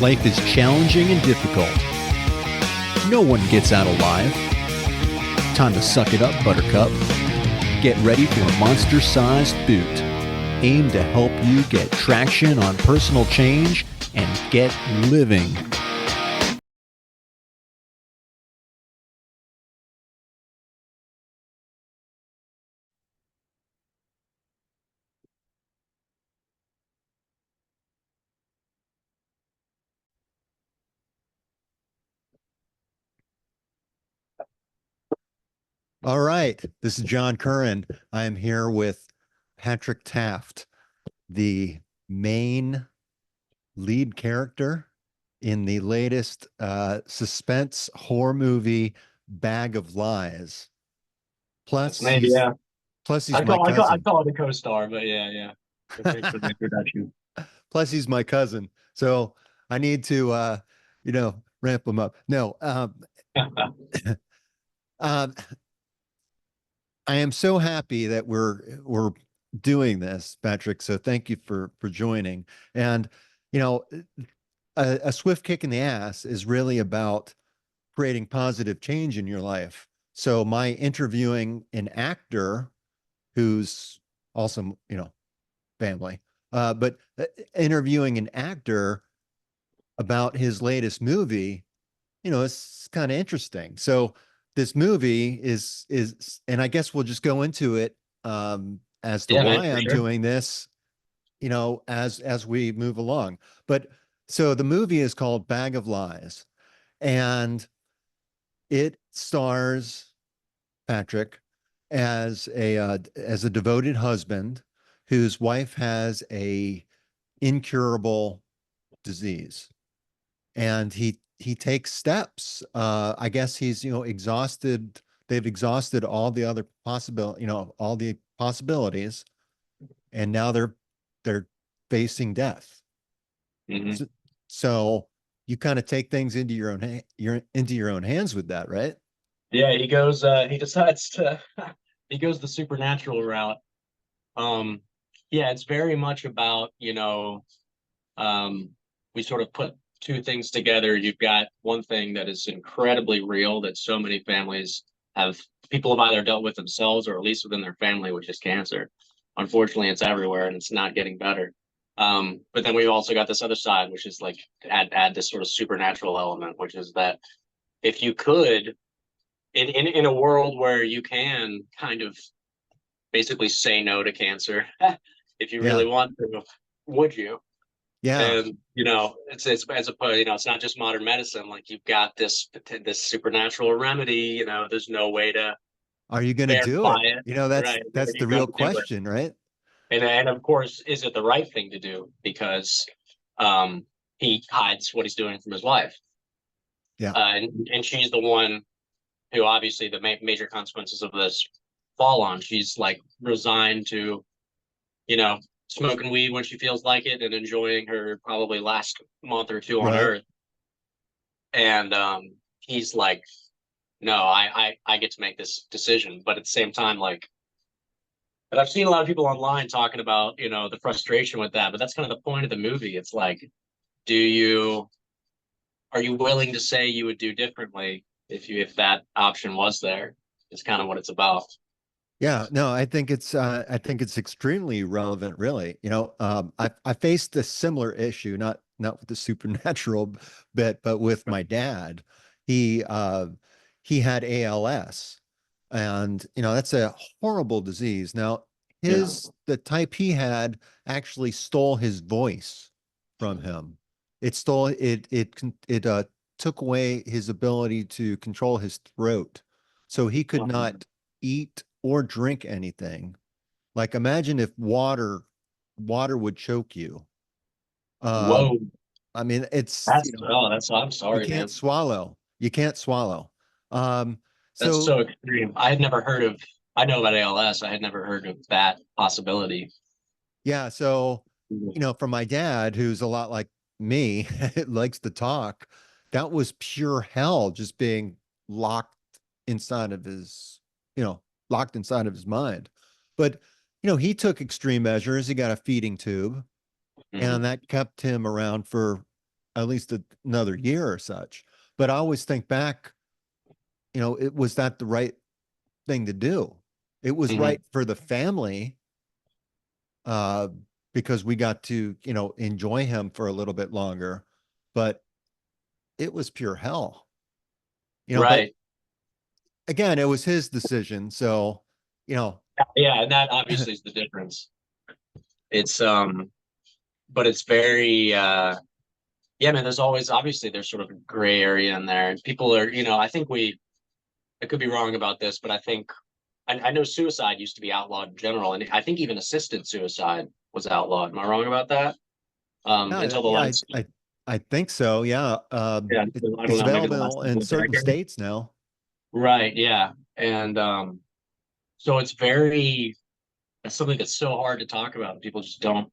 Life is challenging and difficult. No one gets out alive. Time to suck it up, Buttercup. Get ready for a monster-sized boot aimed to help you get traction on personal change and get living. All right, this is John Curran. I am here with Patrick Taft, the main lead character in the latest suspense horror movie, Bag of Lies. Plus, Maybe, yeah. he's my I cousin. call it a co-star, but yeah, yeah. Thanks for the introduction. Plus, he's my cousin. So I need to, ramp him up. No, um, I am so happy that we're doing this, Patrick. So thank you for joining. And you know, a swift kick in the ass is really about creating positive change in your life. So my interviewing an actor who's also, family, but interviewing an actor about his latest movie, it's kind of interesting. So this movie and I guess we'll just go into it as to Yeah, man, why for I'm sure. doing this, as we move along. But so the movie is called Bag of Lies, and it stars Patrick as a devoted husband whose wife has a incurable disease, and he takes steps. I guess he's exhausted. They've exhausted all the possibilities, and now they're facing death. Hmm. So, so you kind of take things into your own hands with that, right? Yeah, he decides to he goes the supernatural route. Um, yeah, it's very much about, we sort of put two things together. You've got one thing that is incredibly real that so many families have people have either dealt with themselves or at least within their family, which is cancer. Unfortunately, it's everywhere and it's not getting better. But then we've also got this other side, which is like add this sort of supernatural element, which is that if you could, in a world where you can kind of basically say no to cancer, if you really Yeah, want to, would you? yeah. And it's as opposed, it's not just modern medicine. Like you've got this supernatural remedy. There's no way to Are you going to do verify it? it, That's right? that's the You've got real to do it, question, right? and of course, is it the right thing to do? Because he hides what he's doing from his wife, Yeah. and she's the one who obviously the major consequences of this fall on. She's like resigned to you know, smoking weed when she feels like it and enjoying her probably last month or two on Right. Earth. And he's like, no, I get to make this decision. But at the same time, like, but I've seen a lot of people online talking about, the frustration with that. But that's kind of the point of the movie. It's like, do you are you willing to say you would do differently if that option was there? Is kind of what it's about. Yeah, no, I think it's extremely relevant, really. I faced a similar issue, not with the supernatural bit, but with my dad. He he had ALS, and that's a horrible disease. Now, Yeah. the type he had actually stole his voice from him. It took away his ability to control his throat. So he could not eat or drink anything. Like imagine if water would choke you. Um, Whoa. I mean, That's I'm you sorry, can't man. swallow. You can't swallow. Um, That's so so extreme. I had never heard of. I know about ALS. I had never heard of that possibility. yeah, so for my dad, who's a lot like me, likes to talk, that was pure hell just being locked inside of his, you know, locked inside of his mind. But he took extreme measures. He got a feeding tube, Mhm. and that kept him around for at least another year or such. But I always think back, it was that the right thing to do. It was Hmm. right for the family, uh, because we got to, enjoy him for a little bit longer. But it was pure hell, but Right. again, it was his decision. So, you know, Yeah, and that obviously is the difference. It's but it's very yeah, man, there's always obviously there's sort of a gray area in there. People are, I think I could be wrong about this, but I know suicide used to be outlawed in general, and I think even assisted suicide was outlawed. Am I wrong about that? yeah, Until the yeah, last, I think so. Yeah. yeah, I don't It's know, maybe the last available couple in of certain decades. states now. Right, yeah. And so it's something that's so hard to talk about. People just don't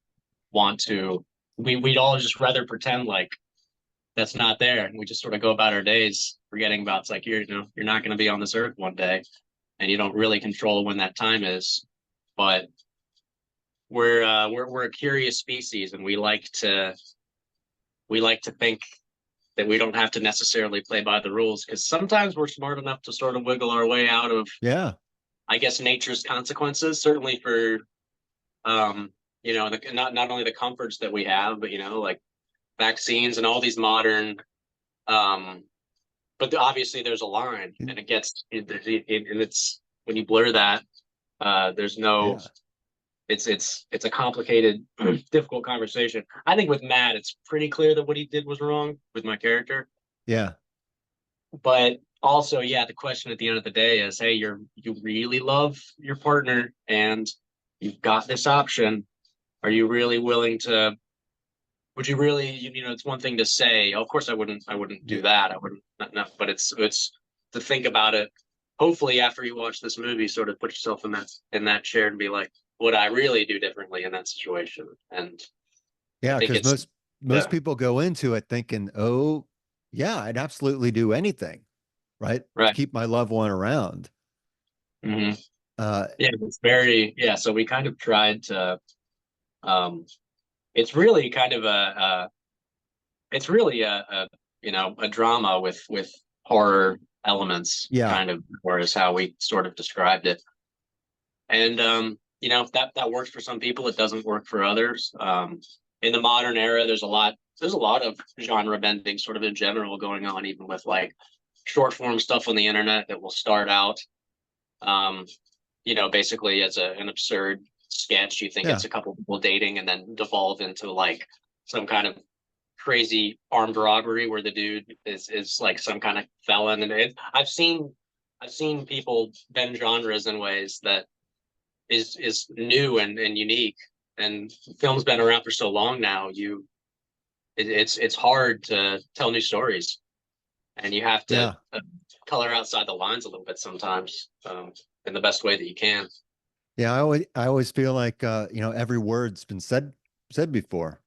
want to. We'd all just rather pretend like that's not there, and we just sort of go about our days forgetting about it's like you're not going to be on this earth one day, and you don't really control when that time is. But we're a curious species, and we like to think that we don't have to necessarily play by the rules because sometimes we're smart enough to sort of wiggle our way out of, Yeah. I guess, nature's consequences. Certainly for not only the comforts that we have, but like vaccines and all these modern um but obviously there's a line, and and it's when you blur that, there's no Yeah. it's a complicated difficult conversation. I think with Matt it's pretty clear that what he did was wrong with my character, Yeah. but also, yeah, the question at the end of the day is, hey, you really love your partner and you've got this option. Are you really willing to would you really, it's one thing to say, of course I wouldn't Yeah. do that. I wouldn't, not, but it's to think about it. Hopefully after you watch this movie, sort of put yourself in that chair and be like, would I really do differently in that situation? And I Yeah. think Because it's, most yeah, people go into it thinking, oh, yeah, I'd absolutely do anything, right? To right. keep my loved one around. Hmm. Uh, Yeah, it's very, yeah. So we kind of tried to, um, it's really kind of it's really a drama with horror elements, yeah. kind of, or is how we sort of described it. And that works for some people, it doesn't work for others. In the modern era, there's a lot of genre bending sort of in general going on, even with like short form stuff on the internet that will start out um, basically as an absurd sketch. You think Yeah. it's a couple people dating and then devolve into like some kind of crazy armed robbery where the dude is like some kind of felon. And I've seen people bend genres in ways that is new and unique. And film's been around for so long now. It's hard to tell new stories, and you have to Yeah. color outside the lines a little bit sometimes, in the best way that you can. Yeah. I always feel like, every word's been said before.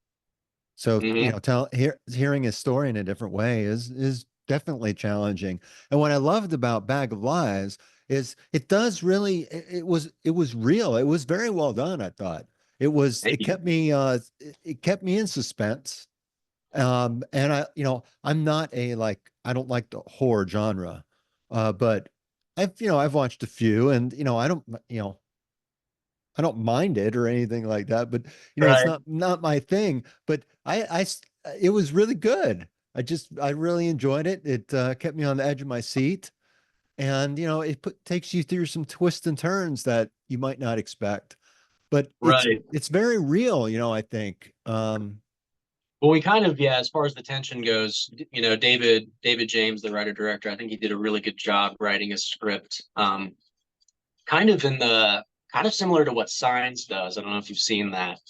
So, Hmm. hearing his story in a different way is definitely challenging. And what I loved about Bag of Lies is it does really it was real. It was very well done, I thought. It kept me in suspense. And I'm not I don't like the horror genre. But I've watched a few, and I don't mind it or anything like that, but it's Right. not my thing. But it was really good. I really enjoyed it. It kept me on the edge of my seat, and takes you through some twists and turns that you might not expect. But it's Right. it's very real, I think. Well, we kind of, yeah, as far as the tension goes, David James, the writer director, I think he did a really good job writing a script. Kind of in the kind of similar to what Signs does. I don't know if you've seen that.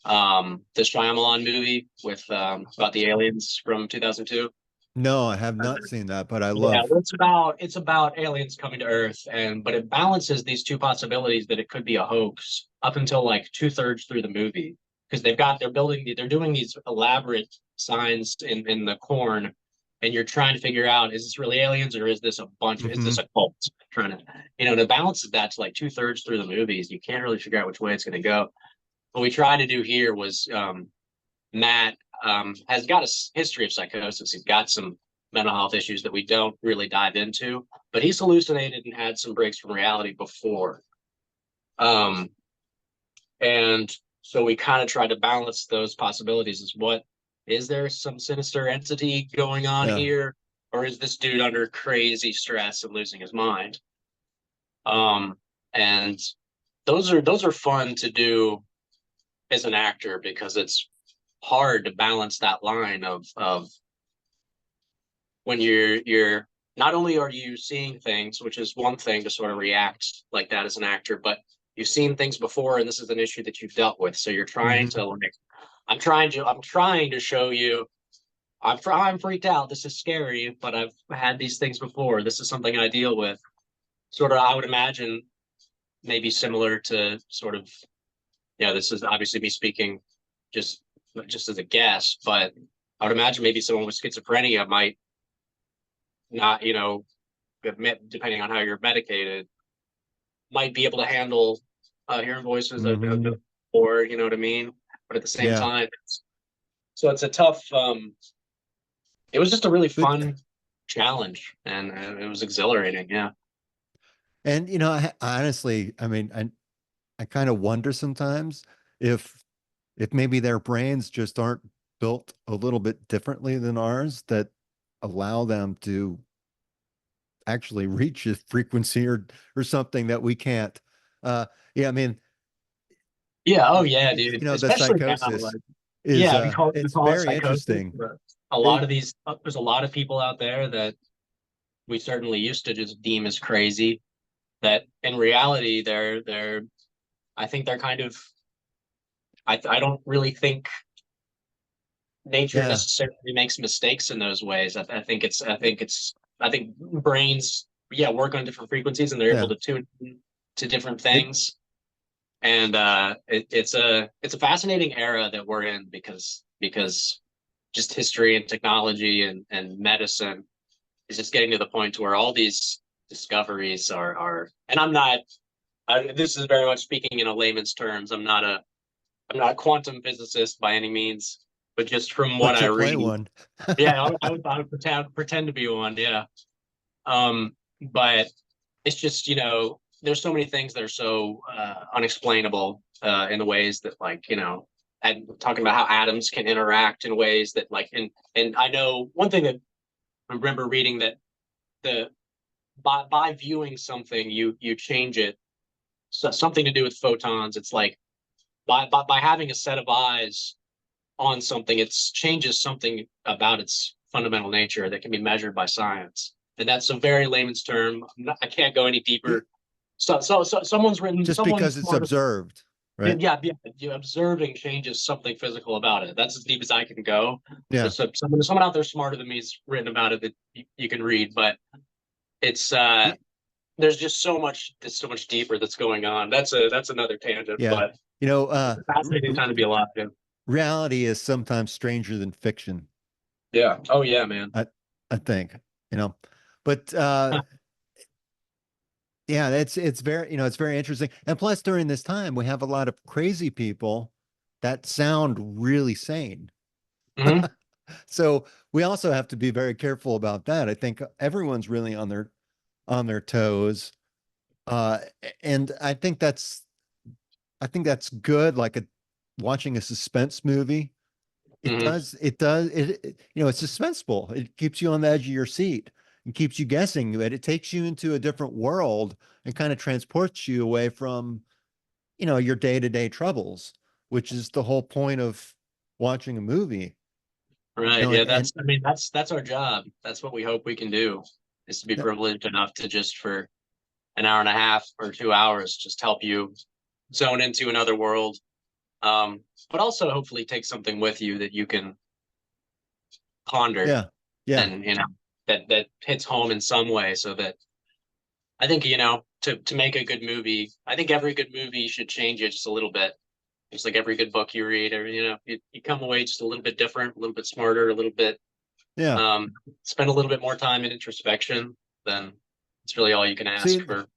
The Shyamalan movie with about the aliens from 2002. No, I have not seen that, but I Yeah, love. well, it's about aliens coming to Earth, but it balances these two possibilities that it could be a hoax up until like two-thirds through the movie, because they're doing these elaborate signs in the corn, and you're trying to figure out, is this really aliens, or is this Hmm. a cult trying to, to balance that to like two-thirds through the movies. You can't really figure out which way it's going to go. What we tried to do here was, Matt, has got a history of psychosis. He's got some mental health issues that we don't really dive into, but he's hallucinated and had some breaks from reality before. Um, and so we kind of try to balance those possibilities. Is what is there some sinister entity going on Yeah. here, or is this dude under crazy stress and losing his mind? And those are fun to do as an actor because it's hard to balance that line of when you're not only are you seeing things, which is one thing to sort of react like that as an actor, but you've seen things before and this is an issue that you've dealt with. So you're trying Mm-hmm. to like I'm trying to show you I'm freaked out. This is scary, but I've had these things before. This is something I deal with. Sort of I would imagine maybe similar to sort of yeah, this is obviously me speaking just just as a guess, but I would imagine maybe someone with schizophrenia might not, depending on how you're medicated, might be able to handle hearing voices Mm-hmm. or you know what I mean. But at the same Yeah. time, so it's a tough. It was just a really But fun challenge, and it was exhilarating. Yeah. and honestly, I mean, I kind of wonder sometimes if maybe their brains just aren't built a little bit differently than ours that allow them to actually reach a frequency or something that we can't. Yeah, I mean, Yeah. Oh yeah, dude. the Especially now, psychosis like is yeah, we it's call it very psychosis. interesting. But a lot It, of these, there's a lot of people out there that we certainly used to just deem as crazy. That in reality, they're I think they're kind of I don't really think nature yeah, necessarily makes mistakes in those ways. I think brains yeah work on different frequencies and they're able yeah. to tune to different It things. And it's a fascinating era that we're in because just history and technology and medicine is just getting to the point where all these discoveries are and this is very much speaking in a layman's terms. I'm not a quantum physicist by any means, but just from what but I you'll play read, one. yeah, I would pretend to be one, yeah. But it's just there's so many things that are so unexplainable in the ways that and talking about how atoms can interact in ways that and I know one thing that I remember reading that the by viewing something you change it. So something to do with photons. It's like by having a set of eyes on something, it changes something about its fundamental nature that can be measured by science. And that's a very layman's term. I can't go any Yeah, deeper. So just someone because it's smarter. observed, right? Yeah, yeah. Observing changes something physical about it. That's as deep as I can go. Yeah, There's someone out there smarter than me has written about it that you can read, but it's Y- there's just so much deeper that's going on. That's another tangent, yeah. but You know, it's a fascinating time to be alive. Yeah. reality is sometimes stranger than fiction. Yeah. Oh yeah, man. I I think, you know. But yeah, it's very, it's very interesting. And plus during this time we have a lot of crazy people that sound really sane. Hmm. So we also have to be very careful about that. I think everyone's really on their toes. Uh and I think that's good, like watching a suspense movie. Hmm. It's suspenseful. It keeps you on the edge of your seat and keeps you guessing, but it takes you into a different world and kind of transports you away from, your day-to-day troubles, which is the whole point of watching a movie. Right. Yeah. And I mean, that's our job. That's what we hope we can do is to be privileged enough to just for an hour and a half or 2 hours, just help you zone into another world. But also hopefully take something with you that you can ponder yeah, yeah, and, that hits home in some way so that I think, to make a good movie, I think every good movie should change it just a little bit. Just like every good book you read, or you come away just a little bit different, a little bit smarter, a little bit yeah. spend a little bit more time in introspection, then it's really all you can ask See, for.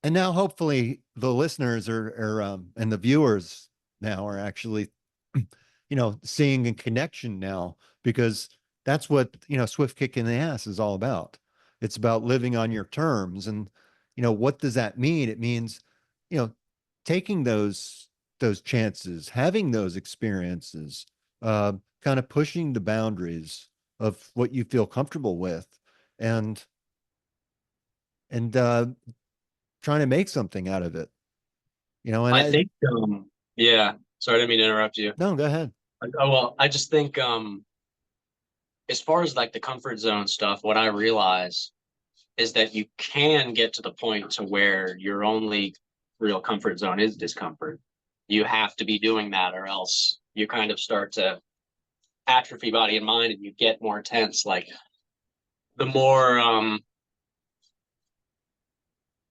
and now hopefully the listeners and the viewers now are actually seeing a connection now, because that's what, swift kick in the ass is all about. It's about living on your terms. And, what does that mean? It means, you know, taking those chances, having those experiences, kind of pushing the boundaries of what you feel comfortable with, and and trying to make something out of it. And I think, yeah, sorry, I didn't mean to interrupt you. no, go ahead. Oh, well, I just think, as far as like the comfort zone stuff, what I realize is that you can get to the point to where your only real comfort zone is discomfort. You have to be doing that, or else you kind of start to atrophy body and mind, and you get more tense. Like the more,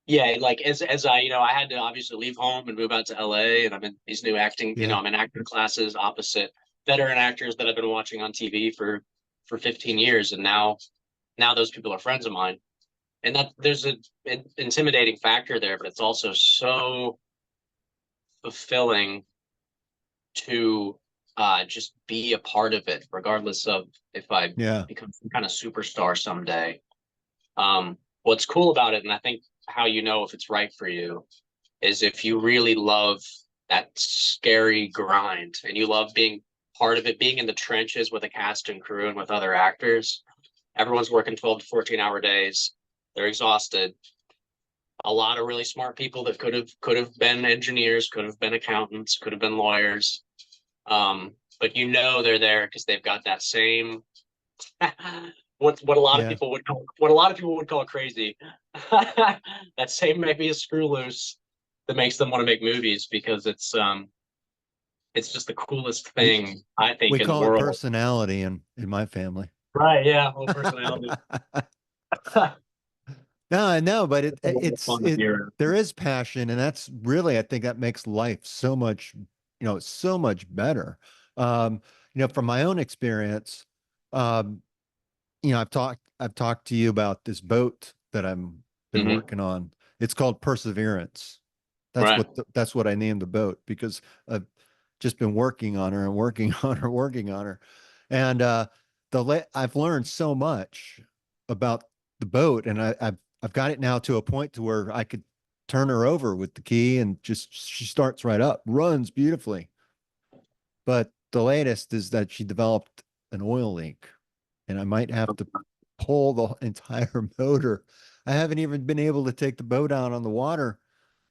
yeah, like as I, I had to obviously leave home and move out to LA, and I'm in these new acting, Yeah, I'm in acting classes opposite veteran actors that I've been watching on TV for 15 years, and now those people are friends of mine. And that there's an intimidating factor there, but it's also so fulfilling to just be a part of it, regardless of if I yeah, become some kind of superstar someday. What's cool about it, and I think how you know if it's right for you, is if you really love that scary grind and you love being part of it, being in the trenches with a cast and crew and with other actors. Everyone's working 12 to 14-hour days. They're exhausted. A lot of really smart people that could have been engineers, could have been accountants, could have been lawyers. But they're there because they've got that same what a lot of yeah. people would call crazy. That same maybe a screw loose that makes them want to make movies, because it's just the coolest We thing I think we in the call it world. personality in my family. Right, yeah, whole personality. No, I know, but It's a lot of fun to hear. there is passion, and that's really, I think that makes life so much, so much better. Um, from my own experience, um, I've talked to you about this boat that I'm been Hmm. working on. It's called Perseverance. Right. That's what I named the boat, because I've just been working on her and working on her, working on her. And I've learned so much about the boat, and I've got it now to a point to where I could turn her over with the key, and just she starts right up, runs beautifully. But the latest is that she developed an oil leak, and I might have to pull the entire motor. I haven't even been able to take the boat out on the water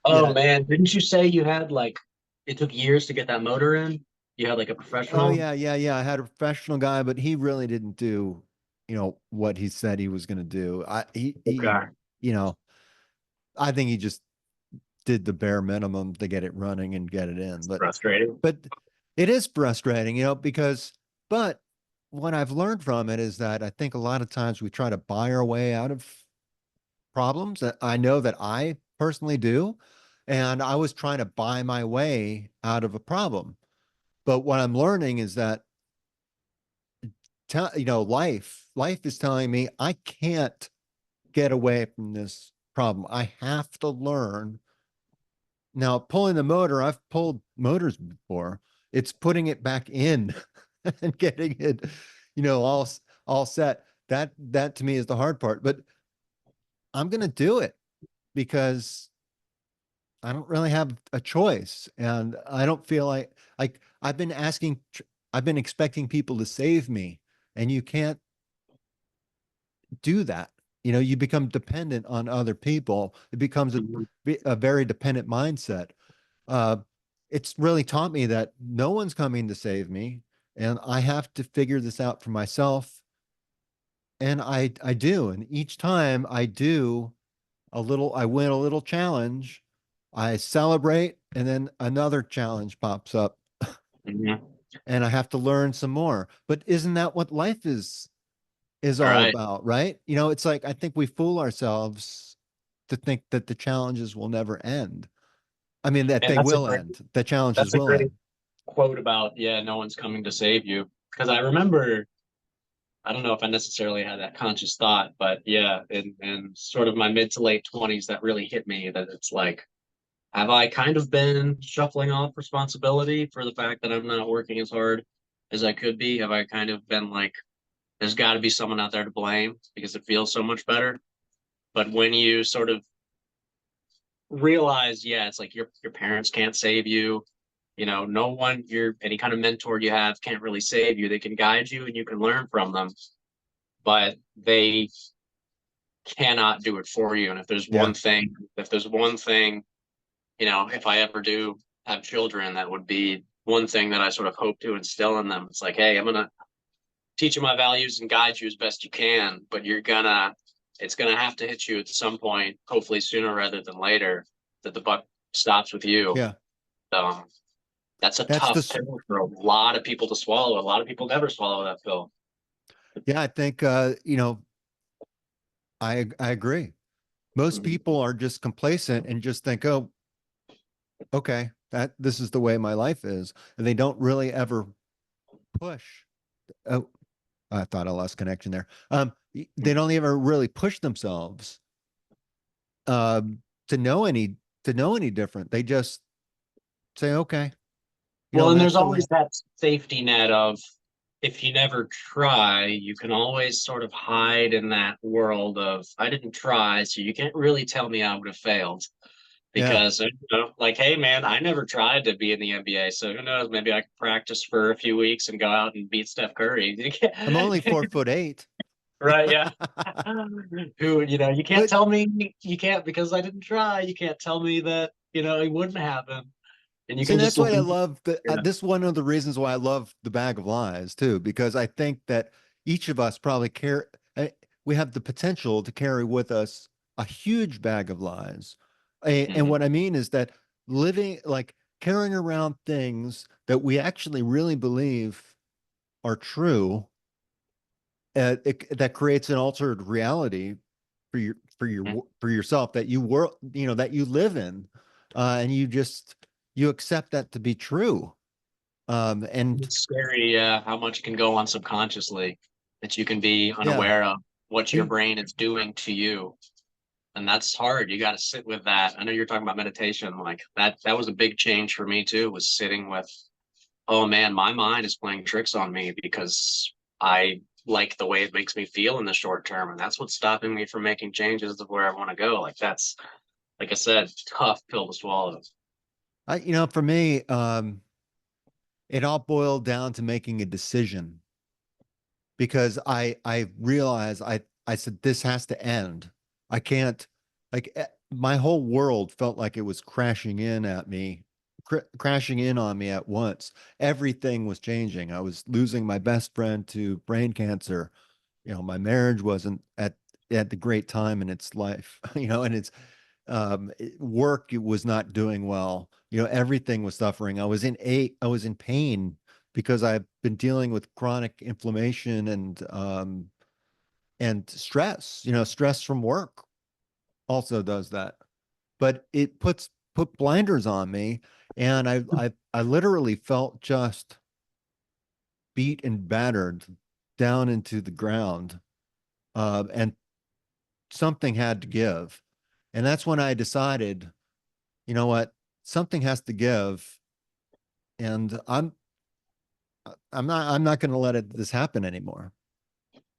Oh yet. man, didn't you say you had like it took years to get that motor in? You had like a Oh professional? yeah, yeah, yeah. I had a professional guy, but he really didn't do, what he said he was going to do. Okay. You know, I think he just did the bare minimum to get it running and get it in. Frustrating. But it is frustrating, because, but what I've learned from it is that I think a lot of times we try to buy our way out of problems. I know that I personally do, and I was trying to buy my way out of a problem. But what I'm learning is that life is telling me I can't get away from this problem. I have to learn. Now, pulling the motor, I've pulled motors before. It's putting it back in and getting it, all set. That to me is the hard part. But I'm gonna do it because I don't really have a choice, and I don't feel like I've been expecting people to save me, and you can't do that. You become dependent on other people. It becomes Mhm. a very dependent mindset. Uh, it's really taught me that no one's coming to save me, and I have to figure this out for myself. And I do. And each time I do I win a little challenge, I celebrate, and then another challenge pops up, Mhm. and I have to learn some more. But isn't that what life is All all right. about, right? It's like I think we fool ourselves to think that the challenges will never end. I mean, that And they will end. The challenges that's a will great end. quote about, yeah, no one's coming to save you. Because I remember, I don't know if I necessarily had that conscious thought, but yeah, in sort of my mid to late 20s, that really hit me that it's like, have I kind of been shuffling off responsibility for the fact that I'm not working as hard? as I could be? Have I kind of been like, there's got to be someone out there to blame because it feels so much better? But when you sort of realize, yeah, it's like your parents can't save you. You know, no one, your any kind of mentor you have can't really save you. They can guide you and you can learn from them, but they cannot do it for you. And Yeah. if there's one thing, you know, if I ever do have children, that would be one thing that I sort of hope to instill in them. It's like, hey, I'm gonna teach you my values and guide you as best you can, but it's gonna have to hit you at some point, hopefully sooner rather than later, that the buck stops with you. Yeah. Um, that's a That's the, tough pill for a lot of people to swallow. A lot of people never swallow that pill. yeah, I think, I agree. Most Mhm. people are just complacent and just think, oh, okay, that this is the way my life is. And they don't really ever push. Oh, I thought I lost connection there. They don't ever really push themselves to know any different. They just say, okay, Well, and that's there's the way. always that safety net of if you never try, you can always sort of hide in that world of I didn't try, so you can't really tell me I would have failed. Yeah. Because like, hey man, I never tried to be in the NBA, so who knows? Maybe I could practice for a few weeks and go out and beat Steph Curry. I'm only 4'8". Right? Yeah. Who you can't But tell me you can't because I didn't try. You can't tell me that it wouldn't happen, and you see, can just that's why I leave. love Yeah. this one of the reasons why I love the bag of lies too, because I think that each of us probably care, uh, we have the potential to carry with us a huge bag of lies. And Mhm. what I mean is that living like carrying around things that we actually really believe are true, that creates an altered reality for yourself that you were, that you live in, and you accept that to be true. And It's scary, yeah, how much can go on subconsciously that you can be yeah, unaware of what your and brain is doing to you. And that's hard. You got to sit with that. I know you're talking about meditation. Like that was a big change for me too, was sitting with, oh man, my mind is playing tricks on me because I like the way it makes me feel in the short term. And that's what's stopping me from making changes of where I want to go. Like that's, like I said, tough pill to swallow. for me, it all boiled down to making a decision because I realized I said this has to end. I can't my whole world felt like it was crashing in at me, crashing in on me at once. Everything was changing. I was losing my best friend to brain cancer. My marriage wasn't at the great time in its life, and it's work it was not doing well. Everything was suffering. I was in pain because I've been dealing with chronic inflammation and stress. Stress from work also does that. But it put blinders on me, and I literally felt just beat and battered down into the ground. And something had to give. And that's when I decided, you know what, something has to give, and I'm not going to let this happen anymore.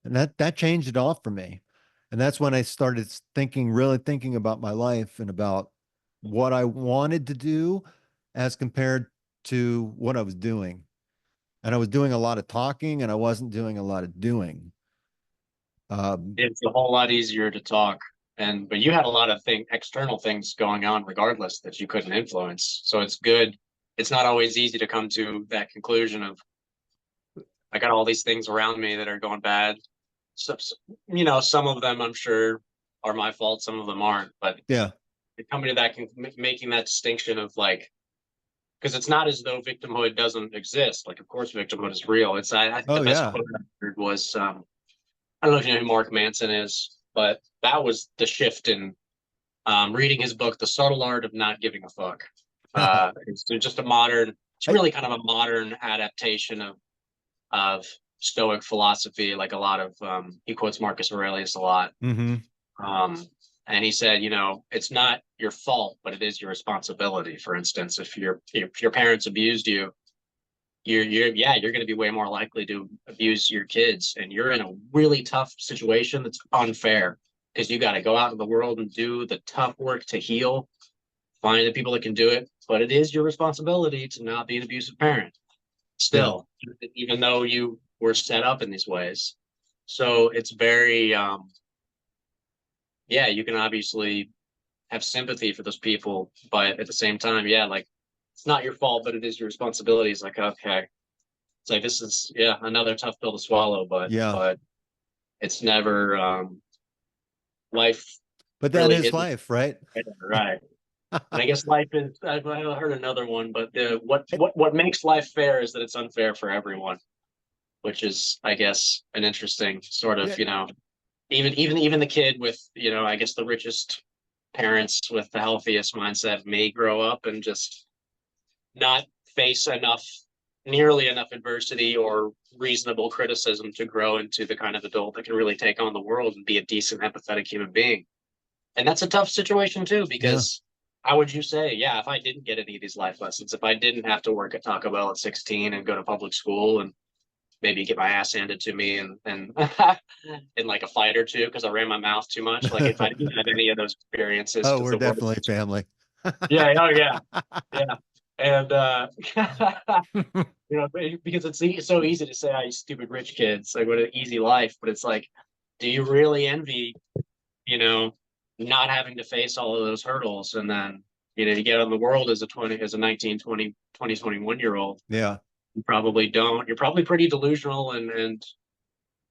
And that changed it all for me. And that's when I started really thinking about my life and about what I wanted to do as compared to what I was doing. And I was doing a lot of talking and I wasn't doing a lot of doing. Um, It's a whole lot easier to talk. But you had a lot of external things going on regardless that you couldn't influence. So it's good. It's not always easy to come to that conclusion of I got all these things around me that are going bad. So, some of them I'm sure are my fault, some of them aren't. But yeah. coming to that, making that distinction of like, because it's not as though victimhood doesn't exist. Like, of course, victimhood is real. I think the Oh best yeah. quote I heard was, I don't know if you know who Mark Manson is, but that was the shift in reading his book, The Subtle Art of Not Giving a Fuck. It's just a modern, it's I, really kind of a modern adaptation of Stoic philosophy, like a lot of he quotes Marcus Aurelius a lot. mm-hmm. Um, and he said, it's not your fault, but it is your responsibility. For instance, if your parents abused you, you're going to be way more likely to abuse your kids, and you're in a really tough situation that's unfair because you got to go out in the world and do the tough work to heal, find the people that can do it, but it is your responsibility to not be an abusive parent Yeah. still, even though you were set up in these ways. So it's very yeah, you can obviously have sympathy for those people, but at the same time, yeah, like it's not your fault, but it is your responsibility. It's like, okay, it's like this is yeah, another tough pill to swallow, Yeah. but it's never life But that really is isn't life, right? right. And I guess life is I heard another one, but the what makes life fair is that it's unfair for everyone, which is I guess an interesting sort Yeah. of, even the kid with, I guess the richest parents with the healthiest mindset may grow up and just not face nearly enough adversity or reasonable criticism to grow into the kind of adult that can really take on the world and be a decent, empathetic human being. And that's a tough situation too, Yeah. because how would you say, yeah, if I didn't get any of these life lessons, if I didn't have to work at Taco Bell at 16 and go to public school and maybe get my ass handed to me and in like a fight or two because I ran my mouth too much. Like if I didn't have any of those experiences, Oh, because we're the world, definitely family. yeah, oh yeah, yeah, and because it's so easy to say, "Oh, you stupid rich kids, like what an easy life," but it's like, do you really envy, you know, not having to face all of those hurdles, and then you get on the world as a 19, 20, 20, 21 year old. Yeah. You probably don't. You're probably pretty delusional and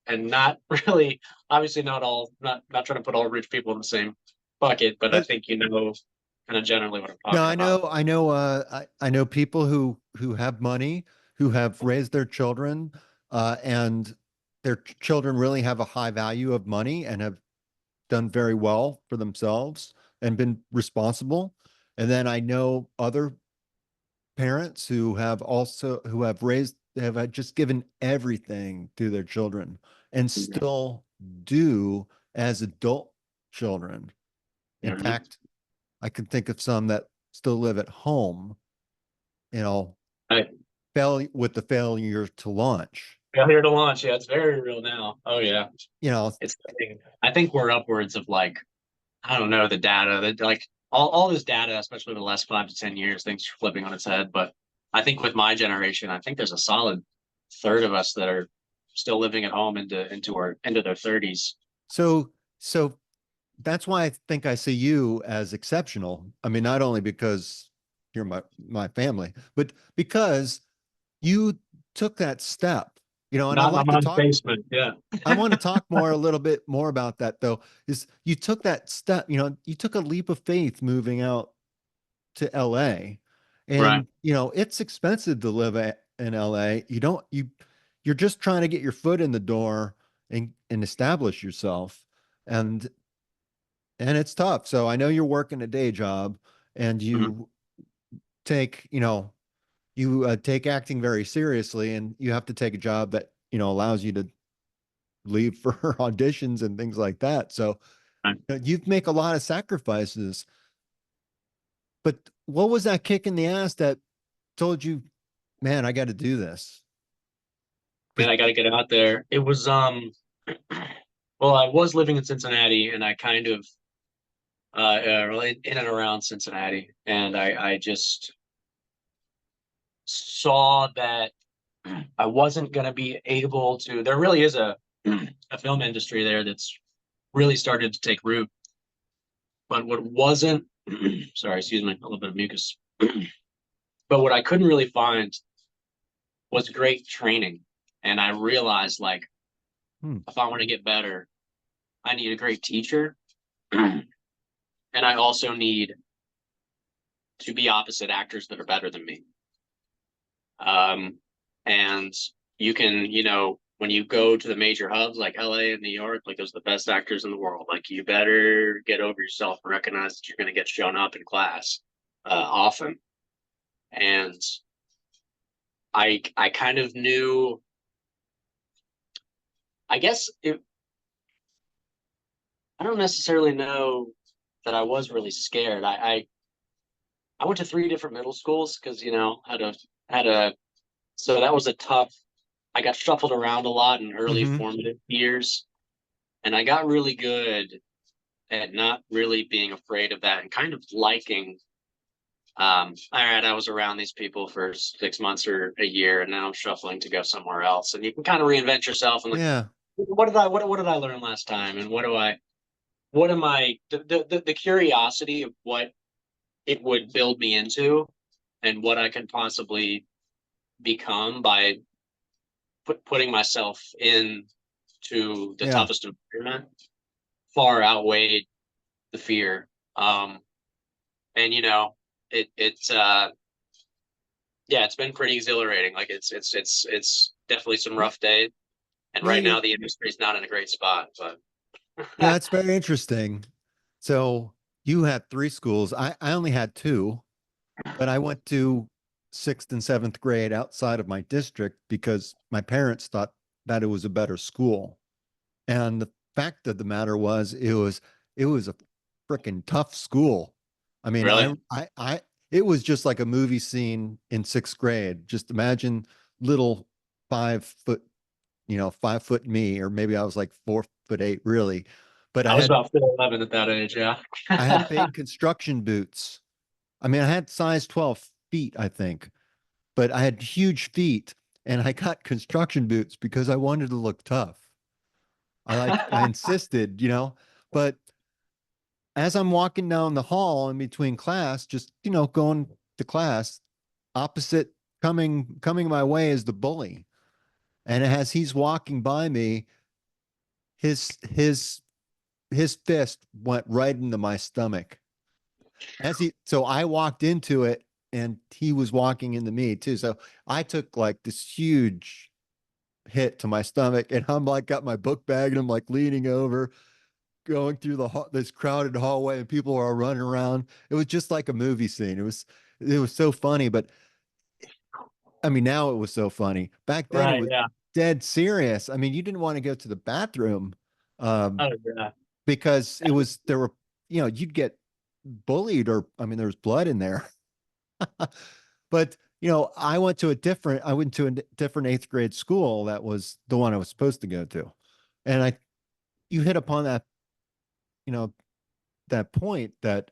not really, obviously not trying to put all rich people in the same bucket, but I But think kind of generally what I'm no, talking about. I know people who have money, who have raised their children, and their children really have a high value of money and have done very well for themselves and been responsible. And then I know other parents who have raised have just given everything to their children and still do as adult children. In Mhm. fact, I can think of some that still live at home, you know, I, fail with the failure to launch. Failure to launch, yeah, it's very real now. Oh yeah, You know, it's. I think we're upwards of like, I don't know, the data that like all this data, especially in the last 5 to 10 years, things are flipping on its head. But I think with my generation, I think there's a solid third of us that are still living at home into their 30s. so that's why I think I see you as exceptional. I mean, not only because you're my family, but because you took that step, and Not in my mom's basement. Yeah. I want to talk more a little bit more about that though, is you took that step, you took a leap of faith moving out to LA. Right. And, it's expensive to live in LA. You're just trying to get your foot in the door and establish yourself. And it's tough. So I know you're working a day job and Mhm. take, you know, you take acting very seriously and you have to take a job that, allows you to leave for auditions and things like that. So Right. you make a lot of sacrifices. But what was that kick in the ass that told you, man, I got to do this? Man, Because I got to get out there. It was well, I was living in Cincinnati, and I kind of really in and around Cincinnati, and I just saw that I wasn't going to be able to. There really is a film industry there that's really started to take root, but what wasn't, sorry, excuse me, a little bit of mucus, but what I couldn't really find was great training, and I realized like hmm, if I want to get better, I need a great teacher. And I also need to be opposite actors that are better than me. Um, and you can, when you go to the major hubs like LA and New York, like those are the best actors in the world. Like you better get over yourself and recognize that you're going to get shown up in class often. And I kind of knew, I guess I don't necessarily know that I was really scared. I went to three different middle schools because had a So that was a tough. I got shuffled around a lot in early Hmm. formative years, and I got really good at not really being afraid of that and kind of liking. All right, I was around these people for 6 months or a year, and now I'm shuffling to go somewhere else. And you can kind of reinvent yourself and like, Yeah. what did I learn last time, and what am I the curiosity of what it would build me into, and what I can possibly become by putting myself in to the Yeah. toughest environment far outweighed the fear. And it's yeah, it's been pretty exhilarating. Like it's definitely some Yeah. rough days, and Yeah. right now the industry's not in a great spot. But Yeah. It's very interesting. So you had three schools. I only had two, but I went to sixth and seventh grade outside of my district because my parents thought that it was a better school. And the fact of the matter was, it was a freaking tough school. I mean, really, it was just like a movie scene in sixth grade. Just imagine little 5 foot, 5 foot me, or maybe I was like 4'8", really. But I was about 11 at that age. Yeah. I had fake construction boots. I mean, I had size 12 feet, I think, but I had huge feet, and I got construction boots because I wanted to look tough. I insisted, but as I'm walking down the hall in between class, just, going to class, opposite coming my way is the bully. And as he's walking by me, his his his fist went right into my stomach. So I walked into it and he was walking into me too. So I took like this huge hit to my stomach, and I'm like got my book bag and I'm like leaning over, going through this crowded hallway, and people are running around. It was just like a movie scene. It was so funny, but I mean now it was so funny. Back then it Right. was Yeah. dead serious. I mean, you didn't want to go to the bathroom um, Oh, yeah. because there were, you'd get bullied, or I mean there was blood in there. But I went to a different eighth grade school that was the one I was supposed to go to. And you hit upon you know, that point that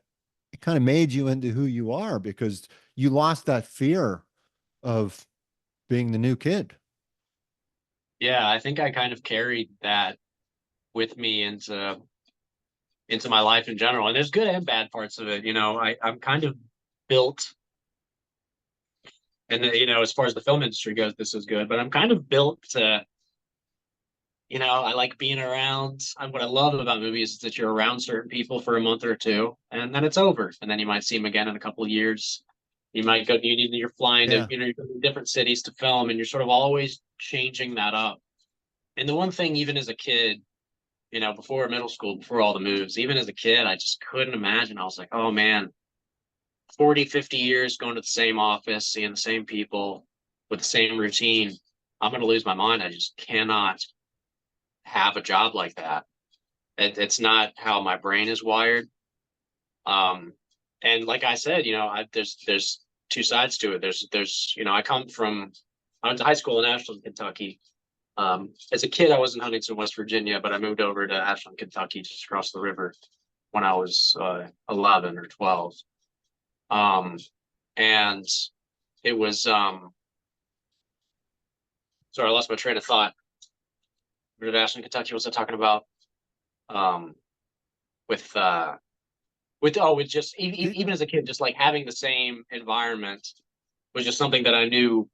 it kind of made you into who you are because you lost that fear of being the new kid. Yeah. I think I kind of carried that with me into my life in general. And there's good and bad parts of it. I'm kind of built, and as far as the film industry goes, this is good. But I'm kind of built to, I like being around. What I love about movies is that you're around certain people for a month or two, and then it's over. And then you might see them again in a couple of years. You might go. You're flying to, Yeah. you're going to different cities to film, and you're sort of always changing that up. And the one thing, even as a kid, before middle school, before all the moves, even as a kid, I just couldn't imagine. I was like, oh man, 40, 50 years going to the same office, seeing the same people with the same routine. I'm going to lose my mind. I just cannot have a job like that. It's not how my brain is wired. Um, and like I said, there's two sides to it. I went to high school in Ashland, Kentucky. As a kid, I was in Huntington, West Virginia, but I moved over to Ashland, Kentucky, just across the river when I was 11 or 12. Um, and it was sorry, I lost my train of thought. Moved to Ashland, Kentucky. What was I talking about? Um, with with just It- even as a kid, just like having the same environment was just something that I knew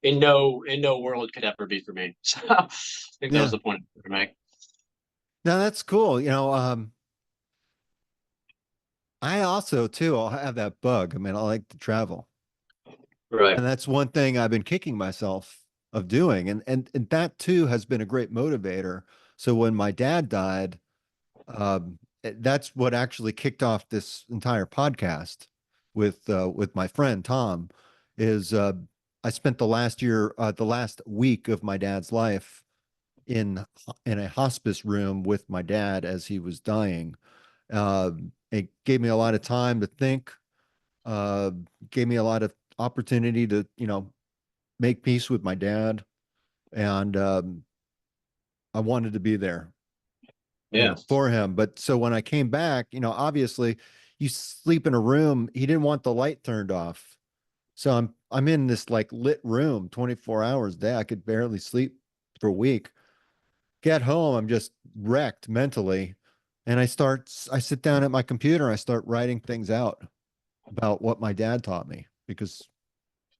in no world could ever be for me. So I think that was yeah. the point to make. Now that's cool. I also too, I'll have that bug. I mean, I like to travel. Right. And that's one thing I've been kicking myself of doing. And that too has been a great motivator. So when my dad died, that's what actually kicked off this entire podcast with my friend Tom. Is I spent the last week of my dad's life in in a hospice room with my dad as he was dying. It gave me a lot of time to think. Uh, Gave me a lot of opportunity to make peace with my dad, and I wanted to be there, Yeah. for him. But so when I came back, obviously you sleep in a room, he didn't want the light turned off. So I'm in this like lit room 24 hours a day. I could barely sleep for a week. Get home, I'm just wrecked mentally. And I sit down at my computer and I start writing things out about what my dad taught me, because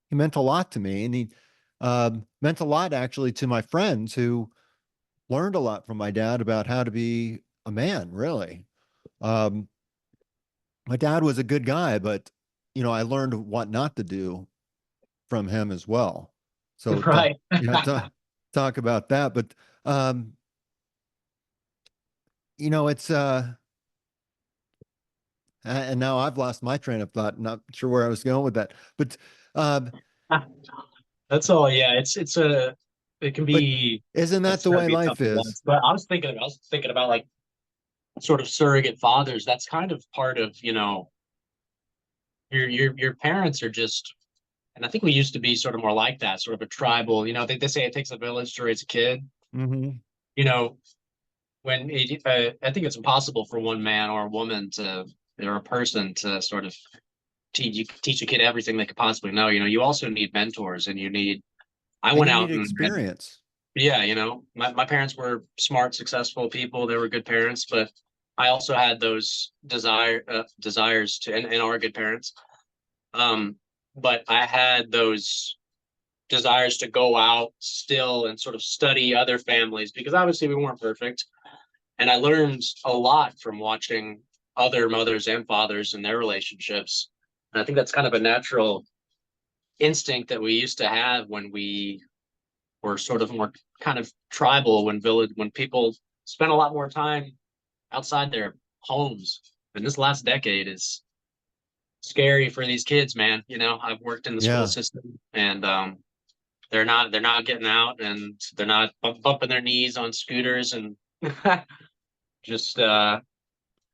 he meant a lot to me. And he meant a lot actually to my friends who learned a lot from my dad about how to be a man, really. Um, my dad was a good guy, but I learned what not to do from him as well. So Right. talk about that. But um, it's and now I've lost my train of thought. Not sure where I was going with that. But um, That's all. Yeah, it can but be isn't that it's the gonna way be a tough life is? balance. But I was thinking about like sort of surrogate fathers. That's kind of part of, your parents are just, and I think we used to be sort of more like that, sort of a tribal, they say it takes a village to raise a kid. Hmm. You know, I think it's impossible for one man or a woman or a person to sort of teach a kid everything they could possibly know. You also need mentors, and I And went you need out and experience. yeah, my parents were smart, successful people. They were good parents, but I also had those desires and are good parents. Um, but I had those desires to go out still and sort of study other families because obviously we weren't perfect. And I learned a lot from watching other mothers and fathers and their relationships. And I think that's kind of a natural instinct that we used to have when we were sort of more kind of tribal, when people spent a lot more time outside their homes. And this last decade is scary for these kids, man. I've worked in the school Yeah. system, and they're not getting out, and they're not bumping their knees on scooters, and just And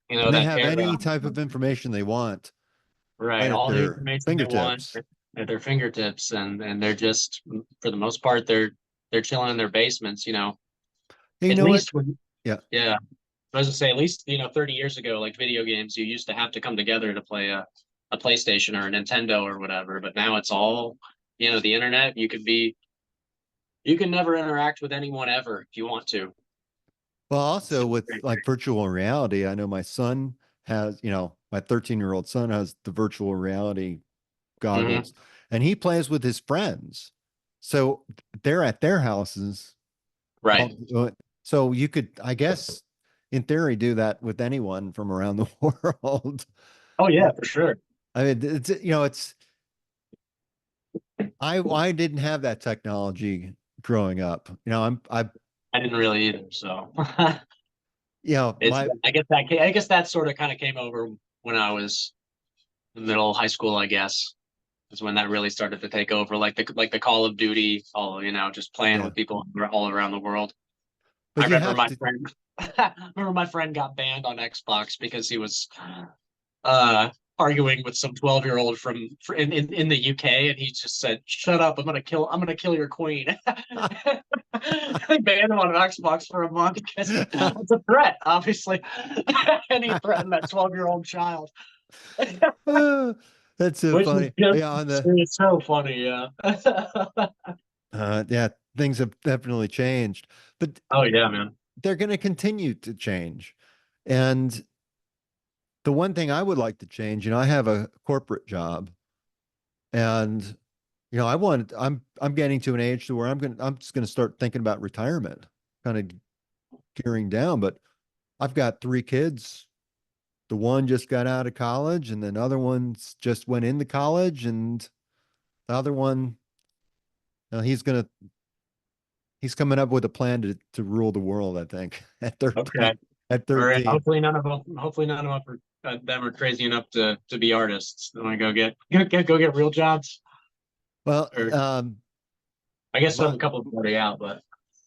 they that have era. any type of information they want Right, right at all the their information they want fingertips. at their fingertips, and they're just, for the most part, they're chilling in their basements. Hey, you At know what? least when, Yeah. yeah, I was gonna say, at least 30 years ago, like video games, you used to have to come together to play a PlayStation or a Nintendo or whatever. But now it's all, the internet. You can never interact with anyone ever if you want to. Well, It's also with like virtual reality, I know my son has, my 13-year-old son has the virtual reality hmm goggles, and he plays with his friends. So they're at their houses. Right. All, so you could, I guess, in theory, do that with anyone from around the world. Oh yeah, for sure. I mean, it's I didn't have that technology growing up. I didn't really either. So it's my I guess that sort of kind of came over when I was in middle high school. I guess is when that really started to take over, like the Call of Duty, all just playing yeah, with people all around the world. I but you remember have my to. friend. I remember my friend got banned on Xbox because he was uh arguing with some 12-year-old in the UK, and he just said, "Shut up! I'm gonna kill your queen." They banned him on an Xbox for a month because it's a threat, obviously, and he threatened that 12-year-old child, That's so which is funny. just Yeah, it's so funny. Yeah. yeah, things have definitely changed, but Oh yeah, man. they're going to continue to change. And the one thing I would like to change, I have a corporate job, and I'm getting to an age to where I'm just going to start thinking about retirement, kind of gearing down. But I've got three kids. The one just got out of college, and then other one's just went into college, and the other one, he's coming up with a plan to rule the world, I think, at Okay. 13. At All right. 13. Hopefully none of them are crazy enough to be artists. They want to go get real jobs. Well, Or I guess my some couple of them already out, but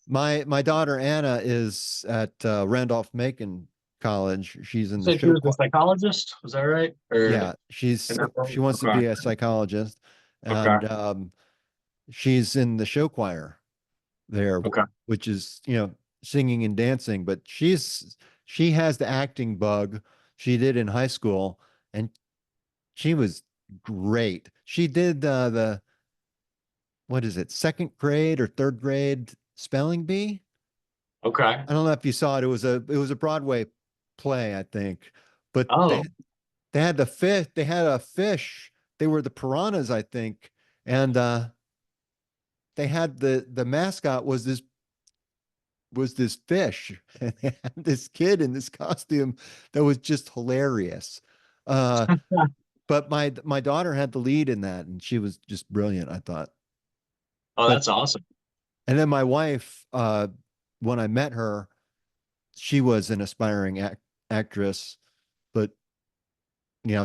my daughter Anna is at Randolph-Macon College. She's in the said she show was a choir. psychologist. Was that right? Or Yeah, she wants to okay, be a psychologist, okay. and she's in the show choir there, Okay. which is, singing and dancing, but she has the acting bug. She did in high school, and she was great. She did the what is it, second grade or third grade spelling bee? Okay. I don't know if you saw it. It was a Broadway play, I think. But Oh, they had the fish, they had a fish. They were the piranhas, I think. And they had the mascot was this fish. And they had this kid in this costume that was just hilarious. Uh, but my daughter had the lead in that, and she was just brilliant, I thought. oh, But that's awesome. and then my wife, when I met her, she was an aspiring actress, but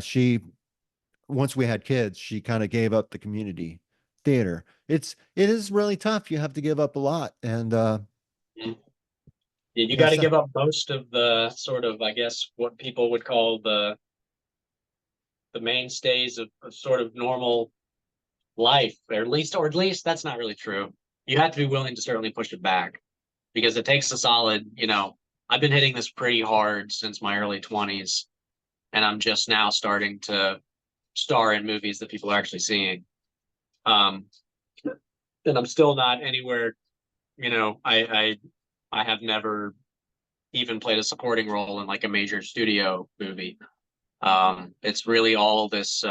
she once we had kids, she kind of gave up the community theater. It is really tough. You have to give up a lot, and Mhm. Yeah, you got to yes, give up most of the sort of, I guess, what people would call the mainstays of sort of normal life, or at least that's not really true. You have to be willing to certainly push it back because it takes a solid. I've been hitting this pretty hard since my early 20s, and I'm just now starting to star in movies that people are actually seeing. Um, and I'm still not anywhere, I have never even played a supporting role in like a major studio movie. It's really all this.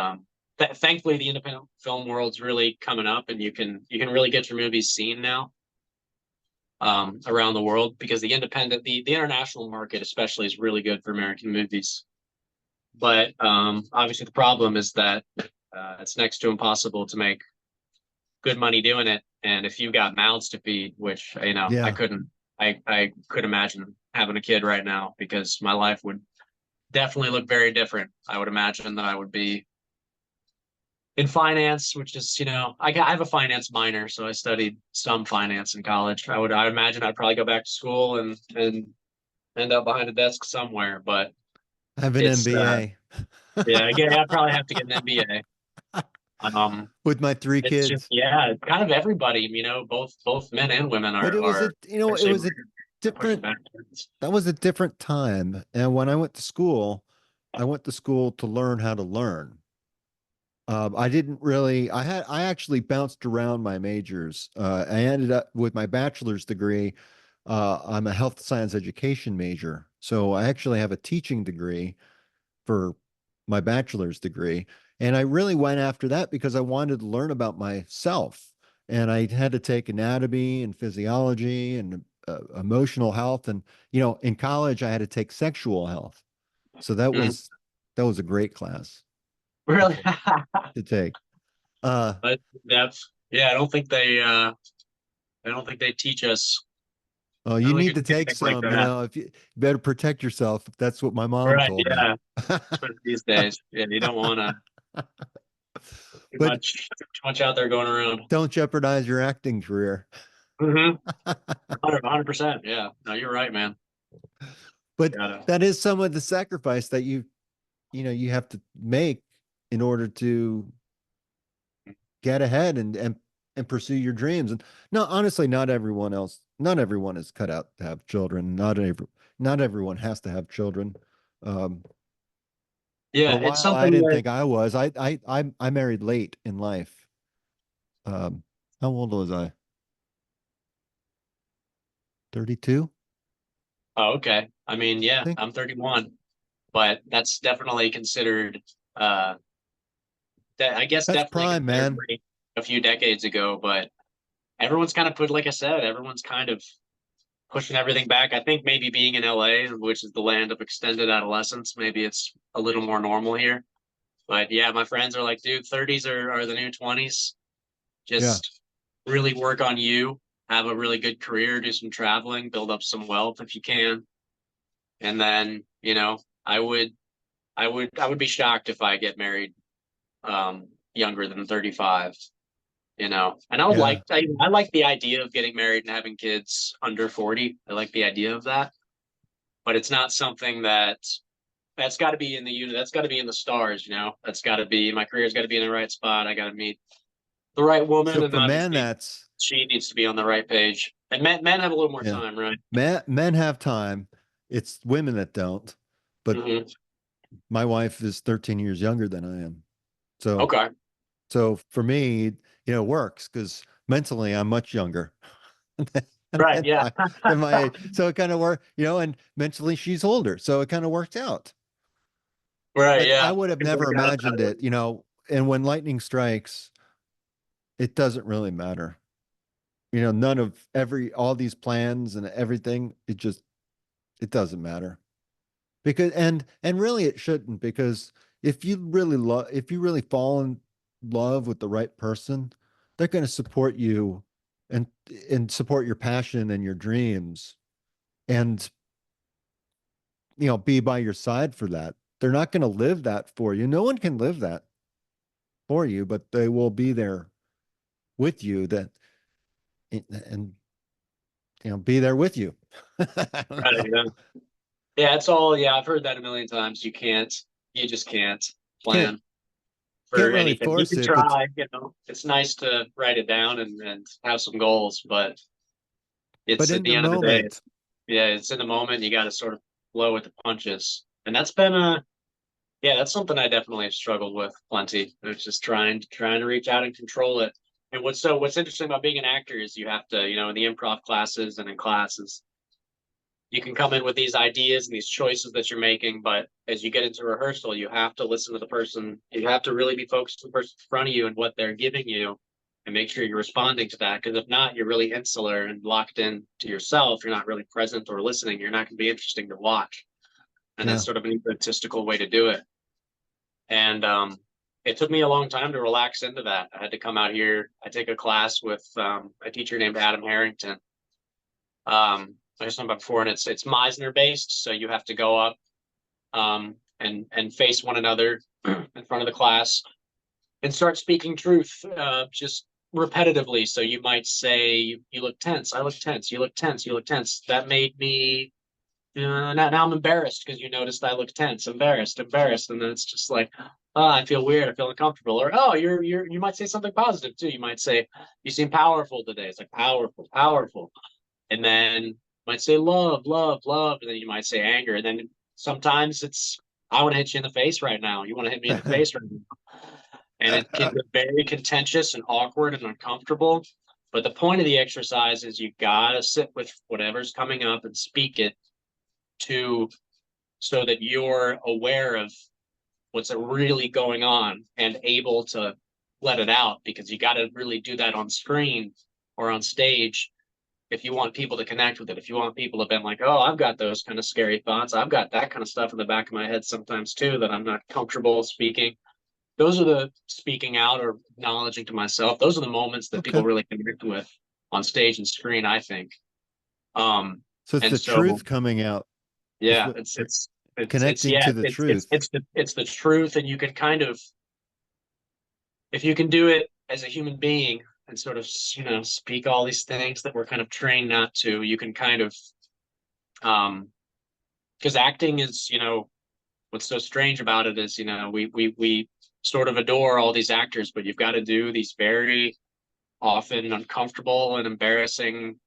Thankfully, the independent film world's really coming up, and you can really get your movies seen now around the world because the international market especially is really good for American movies. But obviously, the problem is that it's next to impossible to make good money doing it. And if you've got mouths to feed, which I yeah, couldn't, I could imagine having a kid right now because my life would definitely look very different. I would imagine that I would be in finance, which is, I have a finance minor, so I studied some finance in college. I imagine I'd probably go back to school and end up behind a desk somewhere. But I have an it's MBA yeah, again, I'd probably have to get an MBA. Um, with my three it's just kids. yeah, kind of everybody, both men and women But are it was are a you know it actually was a pushing different back. that was a different time. And when I went to school to learn how to learn. I didn't really. I actually bounced around my majors. I ended up with my bachelor's degree. I'm a health science education major, so I actually have a teaching degree for my bachelor's degree. And I really went after that because I wanted to learn about myself. And I had to take anatomy and physiology and emotional health. And, in college, I had to take sexual health. So that Mhm. was that was a great class to Really? take. To take. Uh, But that's yeah. I don't think they teach us. oh, I you don't think need you to can take think like some, that. if you better protect yourself. That's what my mom Right? told me. Yeah. Especially these days. Yeah, you don't want to too But much too much out there going around. don't jeopardize your acting career. Mm-hmm. 100%. Yeah. No, you're right, man. But Gotta. that is some of the sacrifice that you have to make in order to get ahead and pursue your dreams. And no, honestly, not everyone is cut out to have children. Not everyone has to have children. Um, for a Yeah, it's while, I something didn't that. think I was. I married late in life. Um, how old was I? 32, Oh, okay. I mean, I yeah, think. I'm 31, but that's definitely considered. Uh, that I guess That's definitely prime, considered man. great a few decades ago, but everyone's kind of put, like I said, everyone's kind of pushing everything back. I think maybe being in LA, which is the land of extended adolescence, maybe it's a little more normal here. But yeah, my friends are like, dude, 30s are the new 20s. Yeah, Just really work on you, have a really good career, do some traveling, build up some wealth if you can. And then, I would be shocked if I get married younger than 35. And I would yeah, like I like the idea of getting married and having kids under 40. I like the idea of that, but it's not something that's got to be in the unit. That's got to be in the stars. That's got to be my career's got to be in the right spot. I got to meet the right woman, So and for men, obviously that's, she needs to be on the right page. And men have a little more yeah, time, right? men have time. It's women that don't. But Hmm. my wife is 13 years younger than I am. So, Okay. so for me, it works because mentally I'm much younger Right. than Yeah. my age. So it kind of worked, and mentally she's older. So it kind of worked out. Right. But I Yeah. would have It work never out that imagined way. it. And when lightning strikes, it doesn't really matter. None of all these plans and everything, it doesn't matter. Because and really it shouldn't, because if you really fall in love with the right person, they're going to support you and support your passion and your dreams, and be by your side for that. They're not going to live that for you. No one can live that for you, but they will be there with you, that and be there with you. I don't Right. know. Yeah. Yeah. It's all. Yeah. I've heard that a million times. You can't. You just can't Can't plan can't for really anything. You force can it, but try. It's nice to write it down and have some goals, but it's at in the the end of the day, moment, yeah, it's in the moment. You got to sort of flow with the punches, and that's been a yeah, that's something I definitely have struggled with plenty. It's just trying to reach out and control it. And what's interesting about being an actor is you have to, in the improv classes and in classes, you can come in with these ideas and these choices that you're making, but as you get into rehearsal, you have to listen to the person. You have to really be focused on the person in front of you and what they're giving you, and make sure you're responding to that. Because if not, you're really insular and locked in to yourself. You're not really present or listening. You're not going to be interesting to watch. And that's yeah. sort of an egotistical way to do it. And it took me a long time to relax into that. I had to come out here. I take a class with a teacher named Adam Harrington. I was talking about before, and it's Meisner based, so you have to go up and face one another in front of the class and start speaking truth, just repetitively. So you might say, "You look tense. I look tense. You look tense. You look tense." That made me now I'm embarrassed because you noticed I look tense, embarrassed, and then it's just like, oh, I feel weird, I feel uncomfortable, or oh, you might say something positive too. You might say, you seem powerful today. It's like powerful, powerful, and then you might say love, love, love, and then you might say anger, and then sometimes it's I want to hit you in the face right now. You want to hit me in the face right now, and it can be very contentious and awkward and uncomfortable. But the point of the exercise is you gotta sit with whatever's coming up and speak it to so that you're aware of what's really going on and able to let it out, because you got to really do that on screen or on stage if you want people to connect with it. If you want people to be like, oh, I've got those kind of scary thoughts, I've got that kind of stuff in the back of my head sometimes too that I'm not comfortable speaking. Those are the speaking out or acknowledging to myself, those are the moments that people Okay. really connect with on stage and screen, I think. um So it's and the so truth coming out, is yeah, what it's connecting yeah, to the truth. it's the truth, and you can kind of, if you can do it as a human being and sort of speak all these things that we're kind of trained not to, you can kind of um because acting is, what's so strange about it is, we sort of adore all these actors, but you've got to do these very often uncomfortable and embarrassing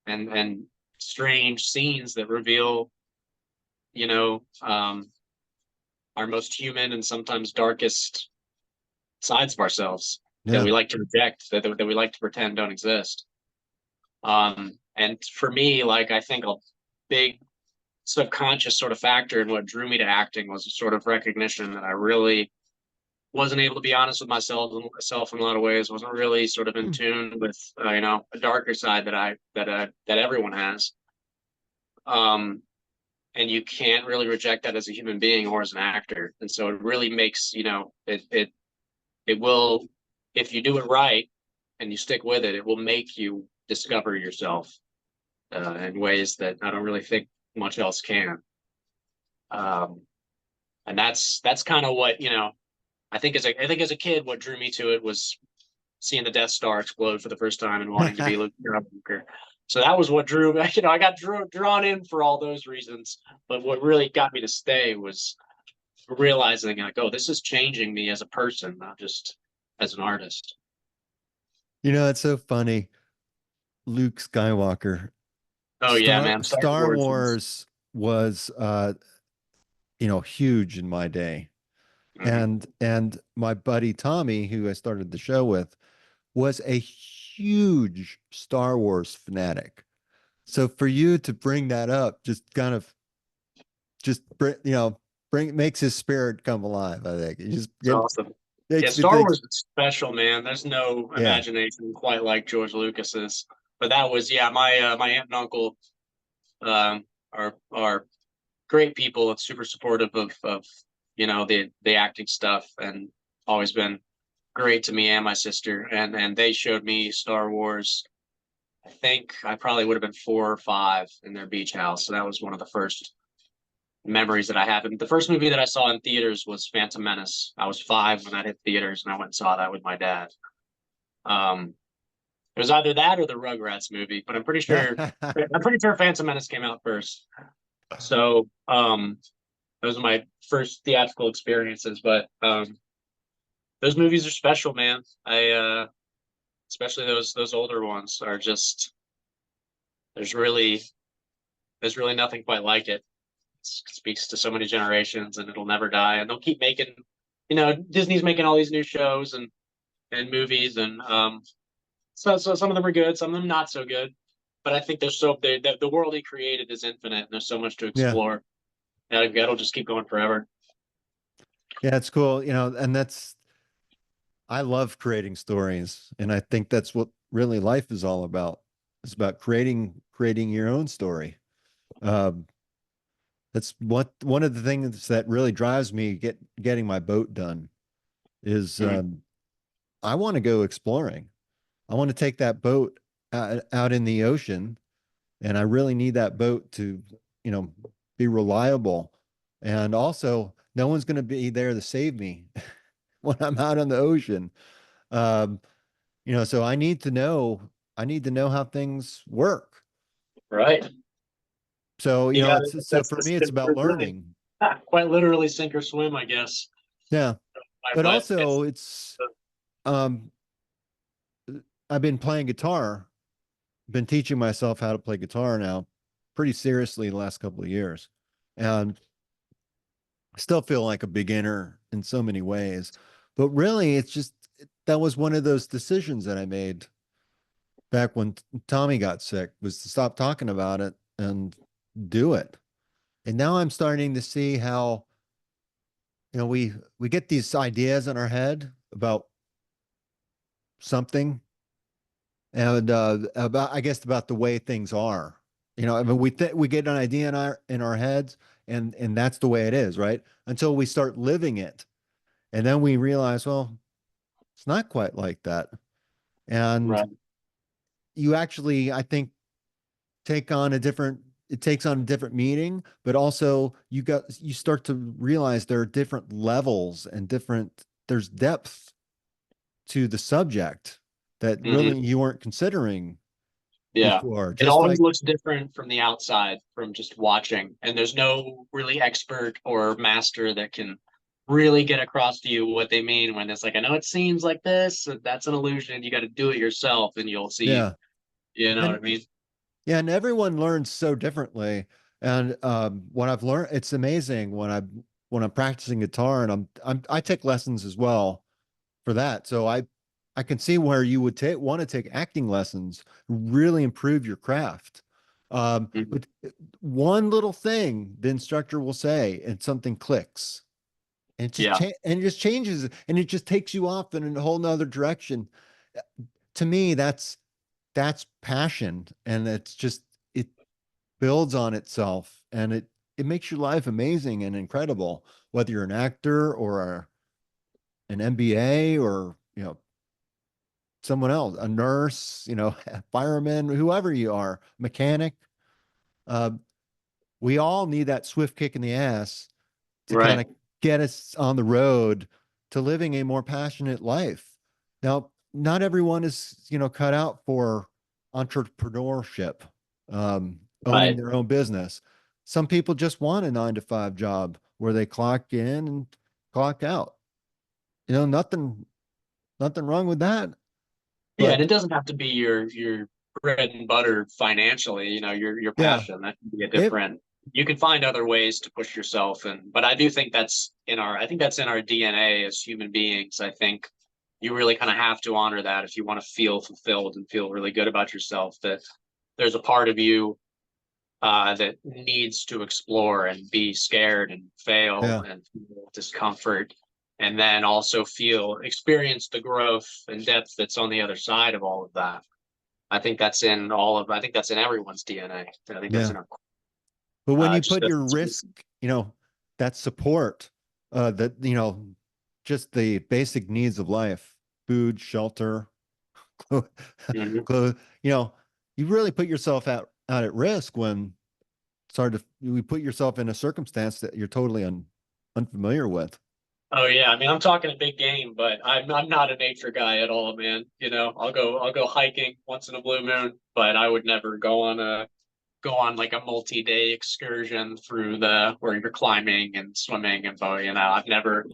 and strange scenes that reveal, you know um our most human and sometimes darkest sides of ourselves that Yeah. we like to reject, that we like to pretend don't exist. And for me, like, I think a big subconscious sort of factor in what drew me to acting was a sort of recognition that I really wasn't able to be honest with myself in a lot of ways, wasn't really sort of in Hmm. tune with, a darker side that everyone has. Um, and you can't really reject that as a human being or as an actor. And so it really makes, it will, if you do it right and you stick with it, it will make you discover yourself in ways that I don't really think much else can. Um, and that's kind of what, I think as a kid, what drew me to it was seeing the Death Star explode for the first time and wanting to be Luke Skywalker. So that was what drew me. I got drawn in for all those reasons. But what really got me to stay was realizing, like, oh, this is changing me as a person, not just as an artist. It's so funny. Luke Skywalker. Oh yeah, Star man. Star Star Wars is. Wars was huge in my day. Mhm. And my buddy Tommy, who I started the show with, was a huge Star Wars fanatic. So for you to bring that up just kind of just bring makes his spirit come alive, I think. It just It's awesome. Yeah, makes me Star think, Wars is special, man. There's no yeah. imagination quite like George Lucas's. But that was, yeah, my aunt and uncle are great people. It's super supportive of the acting stuff, and always been great to me and my sister. And they showed me Star Wars. I think I probably would have been 4 or 5 in their beach house. So that was one of the first memories that I have. And the first movie that I saw in theaters was Phantom Menace. I was 5 when that hit theaters, and I went and saw that with my dad. Um, it was either that or the Rugrats movie, but I'm pretty sure Phantom Menace came out first. So those are my first theatrical experiences. But those movies are special, man. I especially those older ones are just there's really there's really nothing quite like it. It speaks to so many generations, and it'll never die. And they'll keep making, Disney's making all these new shows and movies, and so some of them are good, some of them not so good. But I think the world he created is infinite, and there's so much to Yeah. explore. That'll just keep going forever. Yeah, it's cool, and I love creating stories, and I think that's what really life is all about. It's about creating your own story. Um, that's what one of the things that really drives me getting my boat done is Mhm. I want to go exploring. I want to take that boat out in the ocean, and I really need that boat to, you know, be reliable. And also, no one's going to be there to save me when I'm out on the ocean. Um, so I need to know how things work. Right. So, You got it. so That's for the me, it's about really learning. quite literally sink or swim, I guess. Yeah. But But it's also um, I've been playing guitar, been teaching myself how to play guitar now pretty seriously the last couple of years. And I still feel like a beginner in so many ways. But really, that was one of those decisions that I made back when Tommy got sick, was to stop talking about it and do it. And now I'm starting to see how, we get these ideas in our head about something, and about, I guess, about the way things are. I mean, we get an idea in our heads, and that's the way it is, right? Until we start living it. And then we realize, well, it's not quite like that. And right, you actually, I think, take on a different it takes on a different meaning, but also you start to realize there are different levels and there's depth to the subject that hmm really you weren't considering yeah. before. It Just always like, looks different from the outside, from just watching, and there's no really expert or master that can really get across to you what they mean when it's like, I know it seems like this, that's an illusion. You got to do it yourself, and you'll see. yeah. You know what I And mean? yeah, and everyone learns so differently. And what I've learned, it's amazing when I'm practicing guitar, and I take lessons as well for that. So I can see where you would want to take acting lessons, really improve your craft. Mhm. But one little thing the instructor will say, and something clicks, and Yeah. and it just changes, and it just takes you off in a whole nother direction. To me, that's passion, and it builds on itself, and it makes your life amazing and incredible, whether you're an actor or an MBA, or someone else, a nurse, a fireman, whoever you are, mechanic. Uh, we all need that swift kick in the ass to kind Right. of get us on the road to living a more passionate life. Now, not everyone is, cut out for entrepreneurship, owning Right. their own business. Some people just want a 9 to 5 job where they clock in and clock out. Nothing wrong with that. Yeah, and But it doesn't have to be your bread and butter financially, your yeah, passion. That can be a it, different you can find other ways to push yourself and but I do think that's in our DNA as human beings. I think you really kind of have to honor that if you want to feel fulfilled and feel really good about yourself, that there's a part of you that needs to explore and be scared and fail yeah, and feel discomfort and then also experience the growth and depth that's on the other side of all of that. I think that's in everyone's DNA. I think that's yeah. in our But when you just put your risk, you know, that support, that, just the basic needs of life, food, shelter, clothes, Mhm. clothes, you really put yourself out at risk when it's hard to, you put yourself in a circumstance that you're totally unfamiliar with. Oh yeah, I mean I'm talking a big game, but I'm not a nature guy at all, man. I'll go hiking once in a blue moon, but I would never go on like a multi-day excursion through the where you're climbing and swimming and bow. I've never.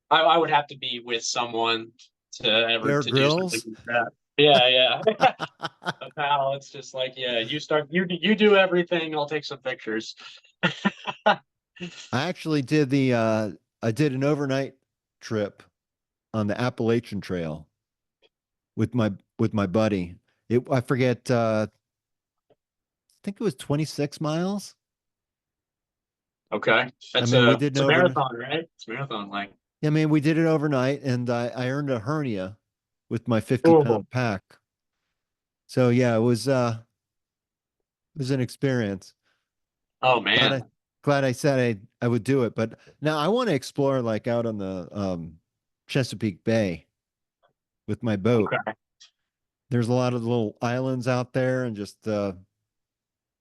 I would have to be with someone Bear to do something Grylls. like that. Yeah, yeah. A pal, it's just like, yeah, you do everything. I'll take some pictures. I actually did I did an overnight trip on the Appalachian Trail with my buddy. I forget, I think it was 26 miles. Okay, I that's mean, we a did it's an a overnight. marathon, right? It's a marathon, like. I mean, we did it overnight, and I earned a hernia with my 50 Oh, pound pack. So yeah, it was an experience. oh Glad man. I glad I said I would do it. But now I want to explore like out on the Chesapeake Bay with my boat. Okay. There's a lot of little islands out there, and just I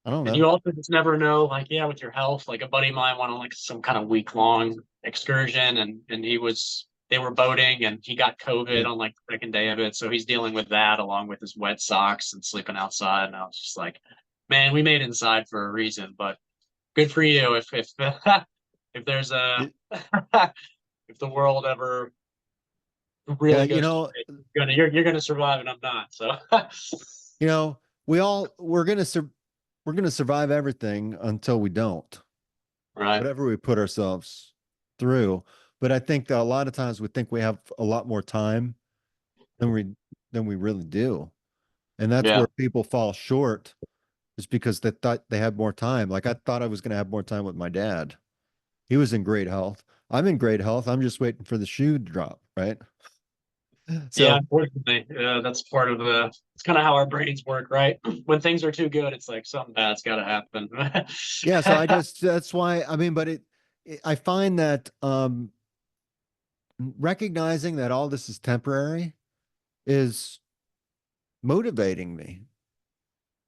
don't And you know. also just never know, like, yeah, with your health. Like a buddy of mine went on like some kind of week long excursion, and they were boating, and he got COVID Yeah. on like the second day of it, so he's dealing with that along with his wet socks and sleeping outside. And I was just like, man, we made it inside for a reason, but good for you if there's a Y- if the world ever Yeah, really goes to shit, you're gonna survive, and I'm not. So you know, we're gonna survive everything until we don't. right, Whatever we put ourselves through. But I think that a lot of times we think we have a lot more time than we really do. And that's yeah, where people fall short, is because they thought they had more time. Like I thought I was going to have more time with my dad. He was in great health. I'm in great health. I'm just waiting for the shoe to drop, right? yeah. So Unfortunately, that's part of the. It's kind of how our brains work, right? When things are too good, it's like something bad's got to happen. yeah, so that's why I mean, but I find that recognizing that all this is temporary is motivating me.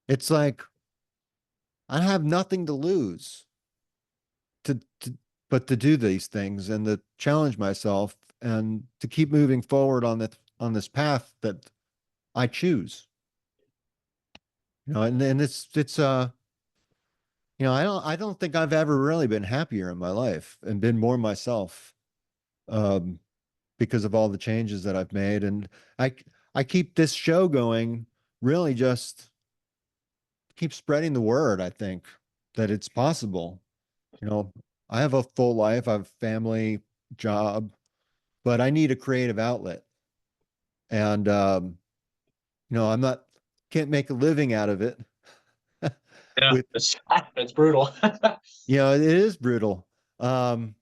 It's like I have nothing to lose to but to do these things and to challenge myself and to keep moving forward on this path that I choose. And it's I don't think I've ever really been happier in my life and been more myself, um because of all the changes that I've made. And I I keep this show going, really just keep spreading the word, I think, that it's possible. You know, I have a full life, I have family, job, but I need a creative outlet. And I'm not can't make a living out of it Yeah, with, it's brutal. it is brutal. Um,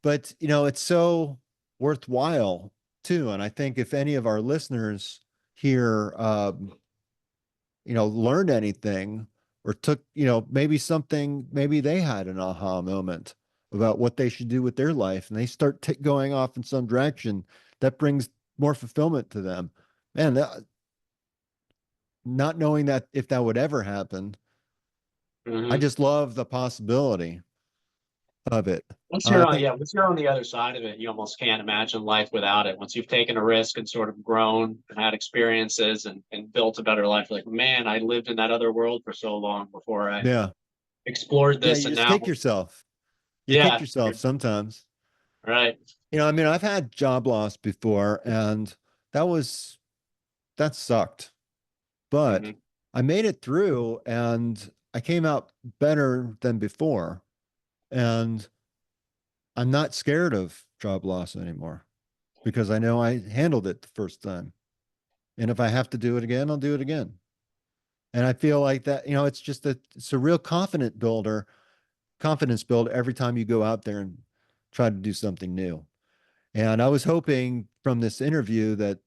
but it's so worthwhile too. And I think if any of our listeners here learned anything or took, maybe they had an aha moment about what they should do with their life and they start going off in some direction that brings more fulfillment to them. Man, not knowing that if that would ever happen, I Hmm. just love the possibility of it. Once I you're on, think, yeah, once you're on the other side of it, you almost can't imagine life without it. Once you've taken a risk and sort of grown and had experiences and built a better life, like, man, I lived in that other world for so long before I yeah, explored yeah, this, you and just now, kick yourself. You kick yeah, yourself sometimes. right. I mean, I've had job loss before, and that was that sucked. But Hmm. I made it through and I came out better than before. And I'm not scared of job loss anymore because I know I handled it the first time. And if I have to do it again, I'll do it again. And I feel like that, it's just it's a real confidence build every time you go out there and try to do something new. And I was hoping from this interview that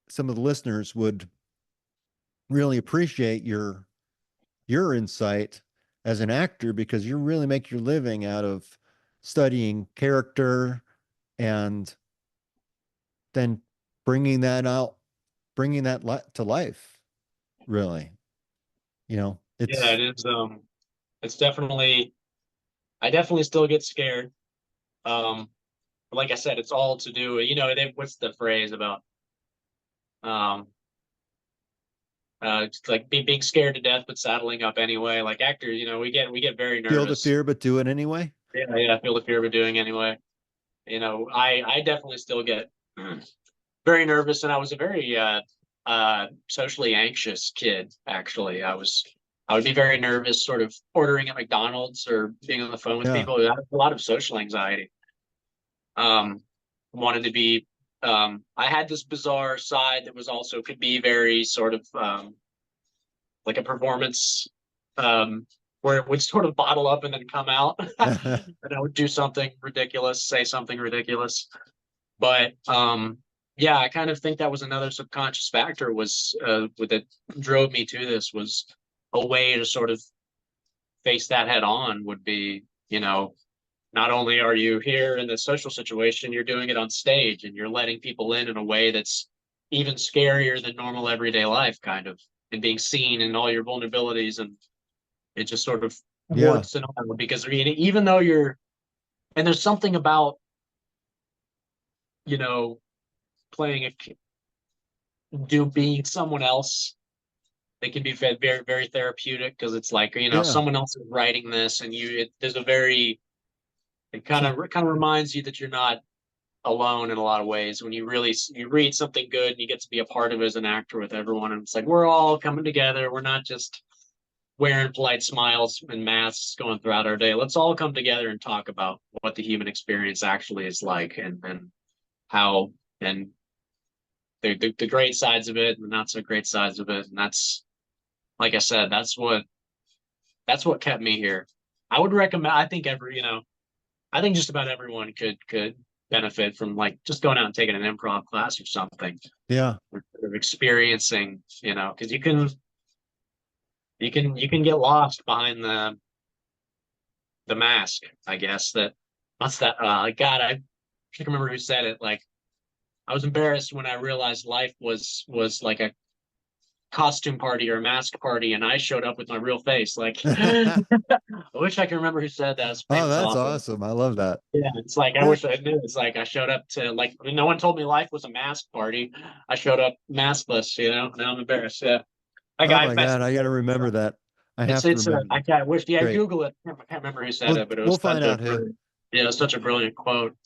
some of the listeners would really appreciate your insight as an actor because you really make your living out of studying character and then bringing that out, bringing that to life, really. Yeah, It's it is. It's definitely. I definitely still get scared. Um, but like I said, it's all to do. What's the phrase about? Um, it's like being scared to death, but saddling up anyway. Like actors, we get very feel the nervous. fear, but do it anyway. Yeah, yeah, I feel the fear of doing anyway. I definitely still get very nervous, and I was a very socially anxious kid. Actually, I would be very nervous, sort of ordering at McDonald's or being on the phone with Yeah. people. I had a lot of social anxiety. Um, wanted to be. I had this bizarre side that was also could be very sort of like a performance, um, where it would sort of bottle up and then come out, and I would do something ridiculous, say something ridiculous. But yeah, I kind of think that was another subconscious factor was that drove me to this was a way to sort of face that head on would be, not only are you here in the social situation, you're doing it on stage and you're letting people in a way that's even scarier than normal everyday life, kind of, and being seen in all your vulnerabilities. And it just sort of Yeah. works and all because I mean, even though and there's something about, you know, playing being someone else. They can be very, very therapeutic because it's like, Yeah. someone else is writing this and there's a very, it kind See, of reminds you that you're not alone in a lot of ways when you read something good and you get to be a part of it as an actor with everyone. And it's like, we're all coming together. We're not just wearing polite smiles and masks going throughout our day. Let's all come together and talk about what the human experience actually is like and how, and the great sides of it and the not so great sides of it. And that's, like I said, that's what kept me here. I would recommend. I think just about everyone could benefit from like just going out and taking an improv class or something, yeah. or sort of experiencing, because you can get lost behind the mask. I guess that what's that? God, I can't remember who said it. Like I was embarrassed when I realized life was like a costume party or a mask party, and I showed up with my real face. Like I wish I could remember who said that. It's a Oh, famous that's author. awesome. I love that. Yeah, it's like I Yeah. wish I knew. It's like I showed up to like I mean, no one told me life was a mask party. I showed up maskless, Now I'm embarrassed. Yeah, Oh I my messed God, it I got to up. remember that. I It's have to it's remember I that. can't wish yeah, Great. Google it. I can't remember who said We'll it, but it we'll was such find a out who. brilliant, yeah, it was such a brilliant quote.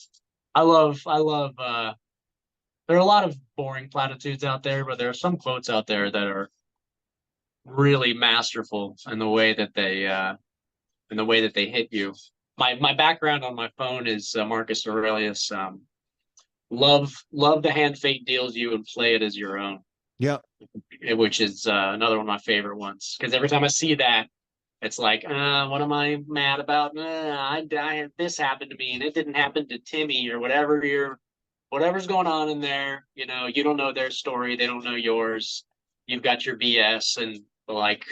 I love there are a lot of boring platitudes out there, but there are some quotes out there that are really masterful in the way that they hit you. My background on my phone is Marcus Aurelius. Love the hand fate deals you and play it as your own, Yeah. which is another one of my favorite ones. Because every time I see that, it's like, what am I mad about? This happened to me, and it didn't happen to Timmy or whatever's going on in there. You don't know their story, they don't know yours. You've got your BS, and like,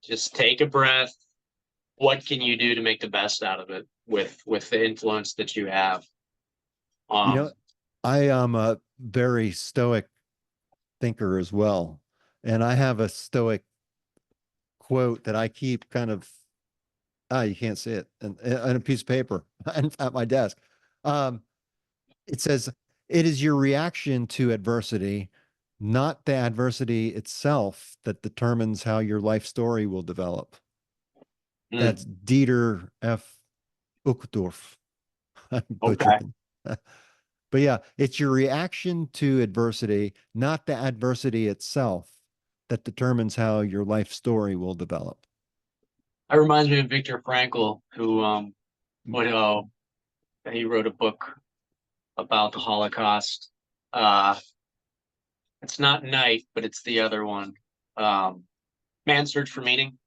just take a breath. What can you do to make the best out of it with the influence that you have? You know, Um, I am a very stoic thinker as well. And I have a stoic quote that I keep kind of, you can't see it, and a piece of paper at my desk. Um, it says, it is your reaction to adversity, not the adversity itself, that determines how your life story will develop. mm, That's Dieter F. Uchtdorf. I okay. butchered them. But yeah, it's your reaction to adversity, not the adversity itself, that determines how your life story will develop. That reminds me of Viktor Frankl, who what he wrote a book about the Holocaust. Uh, it's not Night, but it's the other one. Um, Man's Search for Meaning.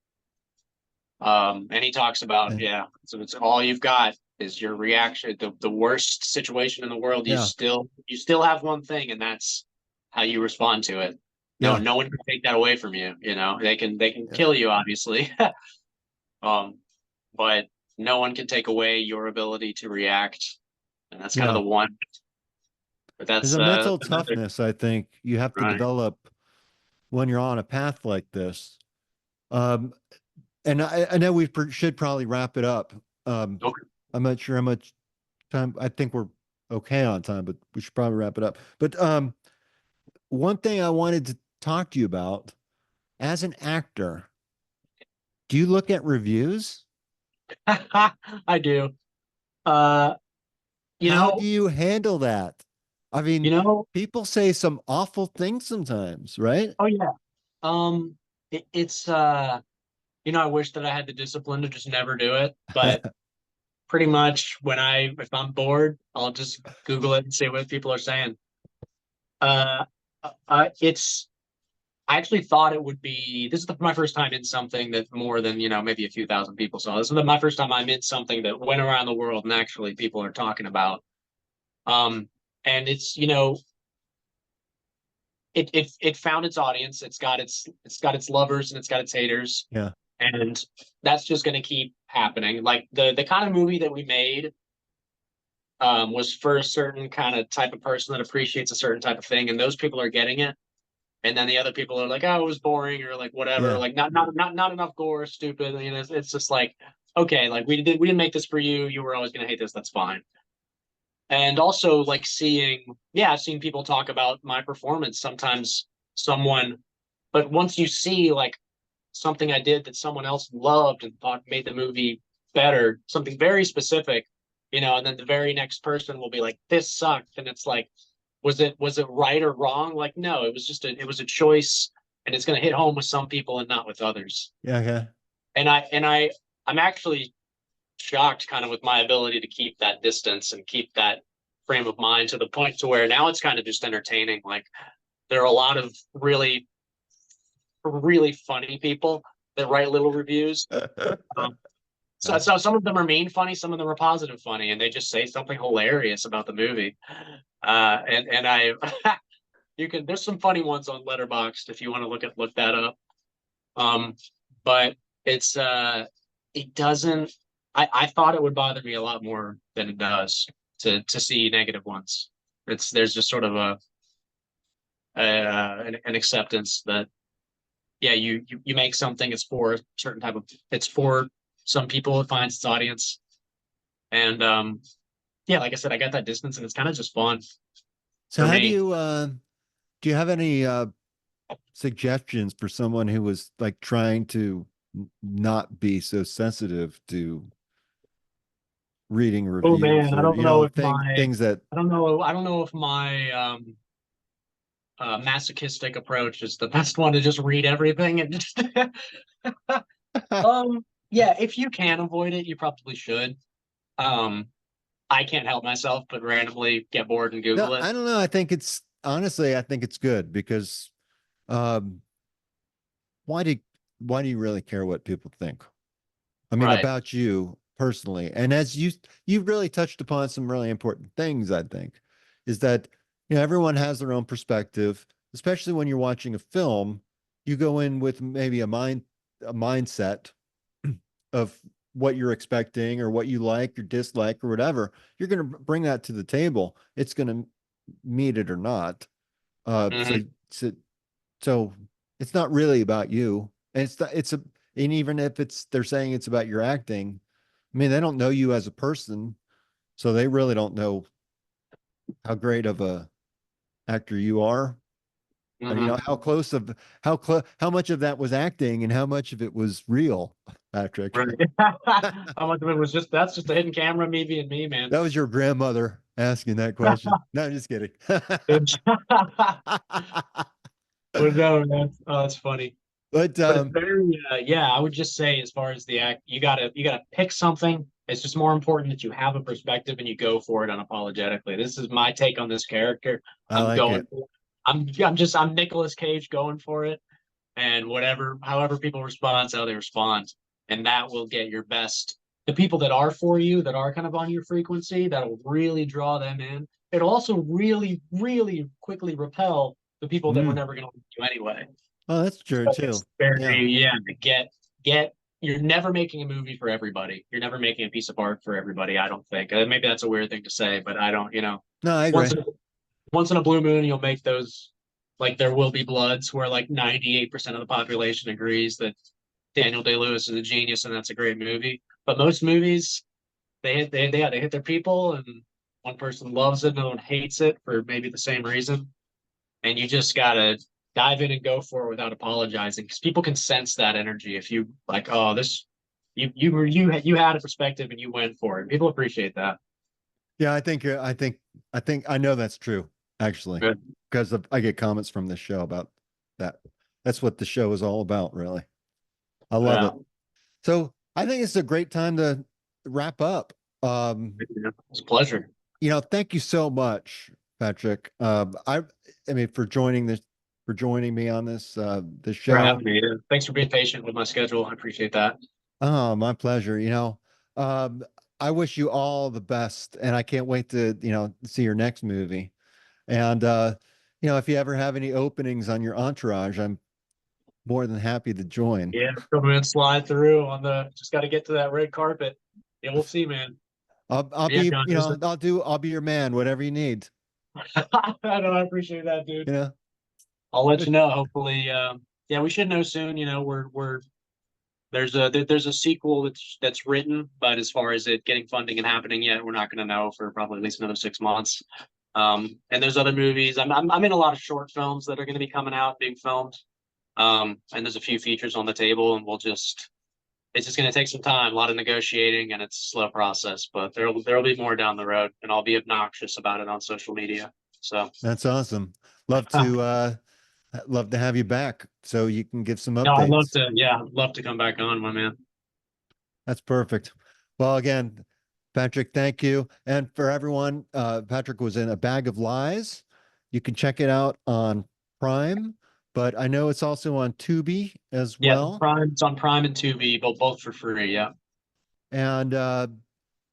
And he talks about, Yeah. yeah, so it's all you've got is your reaction. The worst situation in the world, Yeah. you still have one thing, and that's how you respond to it. Yeah. No one can take that away from you. You know, they can Yeah. kill you, obviously. um, but no one can take away your ability to react. And that's kind of Yeah. the one. But There's that's a mental another toughness, I think, you have to right. develop when you're on a path like this. Um, and I know should probably wrap it up. Um, Okay. I'm not sure how much time. I think we're okay on time, but we should probably wrap it up. But one thing I wanted to talk to you about as an actor, do you look at reviews? I do. Uh, you How do know, you handle that? I mean, you know, people say some awful things sometimes, right? oh yeah. It's I wish that I had the discipline to just never do it, but pretty much if I'm bored, I'll just Google it and see what people are saying. Uh, it's I actually thought it would be. This is my first time in something that more than maybe a few thousand people saw. This is my first time I'm in something that went around the world and actually people are talking about. Um, and it found its audience. It's got its lovers and it's got its haters, Yeah. and that's just going to keep happening. Like the kind of movie that we made was for a certain kind of type of person that appreciates a certain type of thing, and those people are getting it. And then the other people are like, "Oh, it was boring," or like whatever, Yeah. like not enough gore, stupid. It's just like, okay, like we didn't make this for you. You were always going to hate this. That's fine. And also like seeing people talk about my performance. Sometimes someone, but once you see like something I did that someone else loved and thought made the movie better, something very specific, and then the very next person will be like, "This sucked," and it's like, was it right or wrong? Like, no, it was a choice, and it's going to hit home with some people and not with others. Yeah. Okay. I'm actually shocked kind of with my ability to keep that distance and keep that frame of mind to the point to where now it's kind of just entertaining. Like there are a lot of really really funny people that write little reviews. Um, so some of them are mean funny, some of them are positive funny, and they just say something hilarious about the movie. And I, there's some funny ones on Letterboxd if you want to look that up. Um, but it's it doesn't. I thought it would bother me a lot more than it does to see negative ones. There's just sort of an acceptance that yeah, you make something, it's for a certain type of, it's for some people, it finds its audience. And yeah, like I said, I got that distance and it's kind of just fun So for how me. do you have any suggestions for someone who was like trying to not be so sensitive to reading Oh reviews man, I or don't know if things that I don't know if my masochistic approach is the best one to just read everything and just yeah, if you can avoid it, you probably should. Um I can't help myself but randomly get bored and no, Google it. I don't know. I think it's honestly, I think it's good because um why do why do you really care what people think? I mean, Right. about you personally. And as you really touched upon some really important things, I think, is that everyone has their own perspective, especially when you're watching a film, you go in with maybe a mindset of what you're expecting or what you like or dislike or whatever. You're going to bring that to the table. It's going to meet it or not. Uh so Hmm. so so it's not really about you. And and even if they're saying it's about your acting, I mean, they don't know you as a person, so they really don't know how great of a actor you are. And you know Mhm. how much of that was acting and how much of it was real, Patrick. Right. How much of it was that's just a hidden camera, me being me, man. That was your grandmother asking that question. No, I'm just kidding. But no, that's funny. But But it's very, yeah, I would just say as far as the act, you gotta pick something. It's just more important that you have a perspective and you go for it unapologetically. This is my take on this character. I I'm like going it. for it. I'm Nicolas Cage going for it. And however people respond, how they respond. And that will get your best. The people that are for you, that are kind of on your frequency, that'll really draw them in. It'll also really, really quickly repel the people that were Mm. never going to like you anyway. Oh, that's true So too. it's Yeah. very, yeah, get you're never making a movie for everybody. You're never making a piece of art for everybody, I don't think. Maybe that's a weird thing to say, but I don't, No, I once agree. in, once in a blue moon, you'll make those, like There Will Be Bloods, where like 98% of the population agrees that Daniel Day-Lewis is a genius and that's a great movie. But most movies, they hit their people, and one person loves it, another one hates it for maybe the same reason. And you just gotta dive in and go for it without apologizing, because people can sense that energy. If you like, oh, this, you had a perspective and you went for it. People appreciate that. Yeah, I think I know that's true actually, Good. because I get comments from this show about that. That's what the show is all about, really. I love Yeah. it. So I think it's a great time to wrap up. Um, It's a pleasure Thank you so much, Patrick. I mean, for joining me on this for show. having me. Thanks for being patient with my schedule. I appreciate that. Oh, my pleasure. Um, I wish you all the best, and I can't wait to, see your next movie. And if you ever have any openings on your entourage, I'm more than happy to join. Yeah, come in, slide through on the. Just got to get to that red carpet. Yeah, we'll see, man. I'll Yeah, be, John. It was I'll be your man, whatever you need. I know. I appreciate that, dude. You know, I'll let you know. Hopefully, yeah, we should know soon. We're there's a sequel that's written, but as far as it getting funding and happening yet, we're not going to know for probably at least another 6 months. And there's other movies. I'm in a lot of short films that are going to be coming out, being filmed. And there's a few features on the table, and it's just going to take some time, a lot of negotiating, and it's a slow process. But there'll be more down the road, and I'll be obnoxious about it on social media. So that's awesome. Love to have you back so you can give some no, I'd love updates. to. Yeah, I'd love to come back on, my man. That's perfect. Well, again, Patrick, thank you. And for everyone, Patrick was in A Bag of Lies. You can check it out on Prime, but I know it's also on Tubi as Yeah, well. It's on Prime and Tubi, both for free. Yeah. And yeah,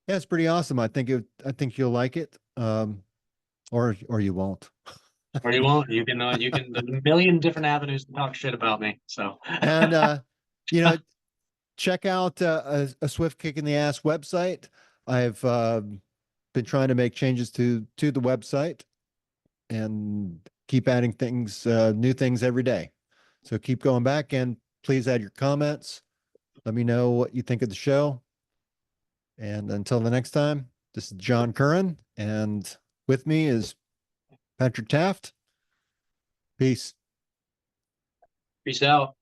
it's pretty awesome. I think you'll like it. Or you won't. Or you won't. There's a million different avenues to talk shit about me. So And you know, check out a Swift Kick in the Ass website. I've been trying to make changes to the website and keep adding things, new things every day. So keep going back and please add your comments. Let me know what you think of the show. And until the next time, this is John Curran, and with me is Patrick Taft. Peace. peace out.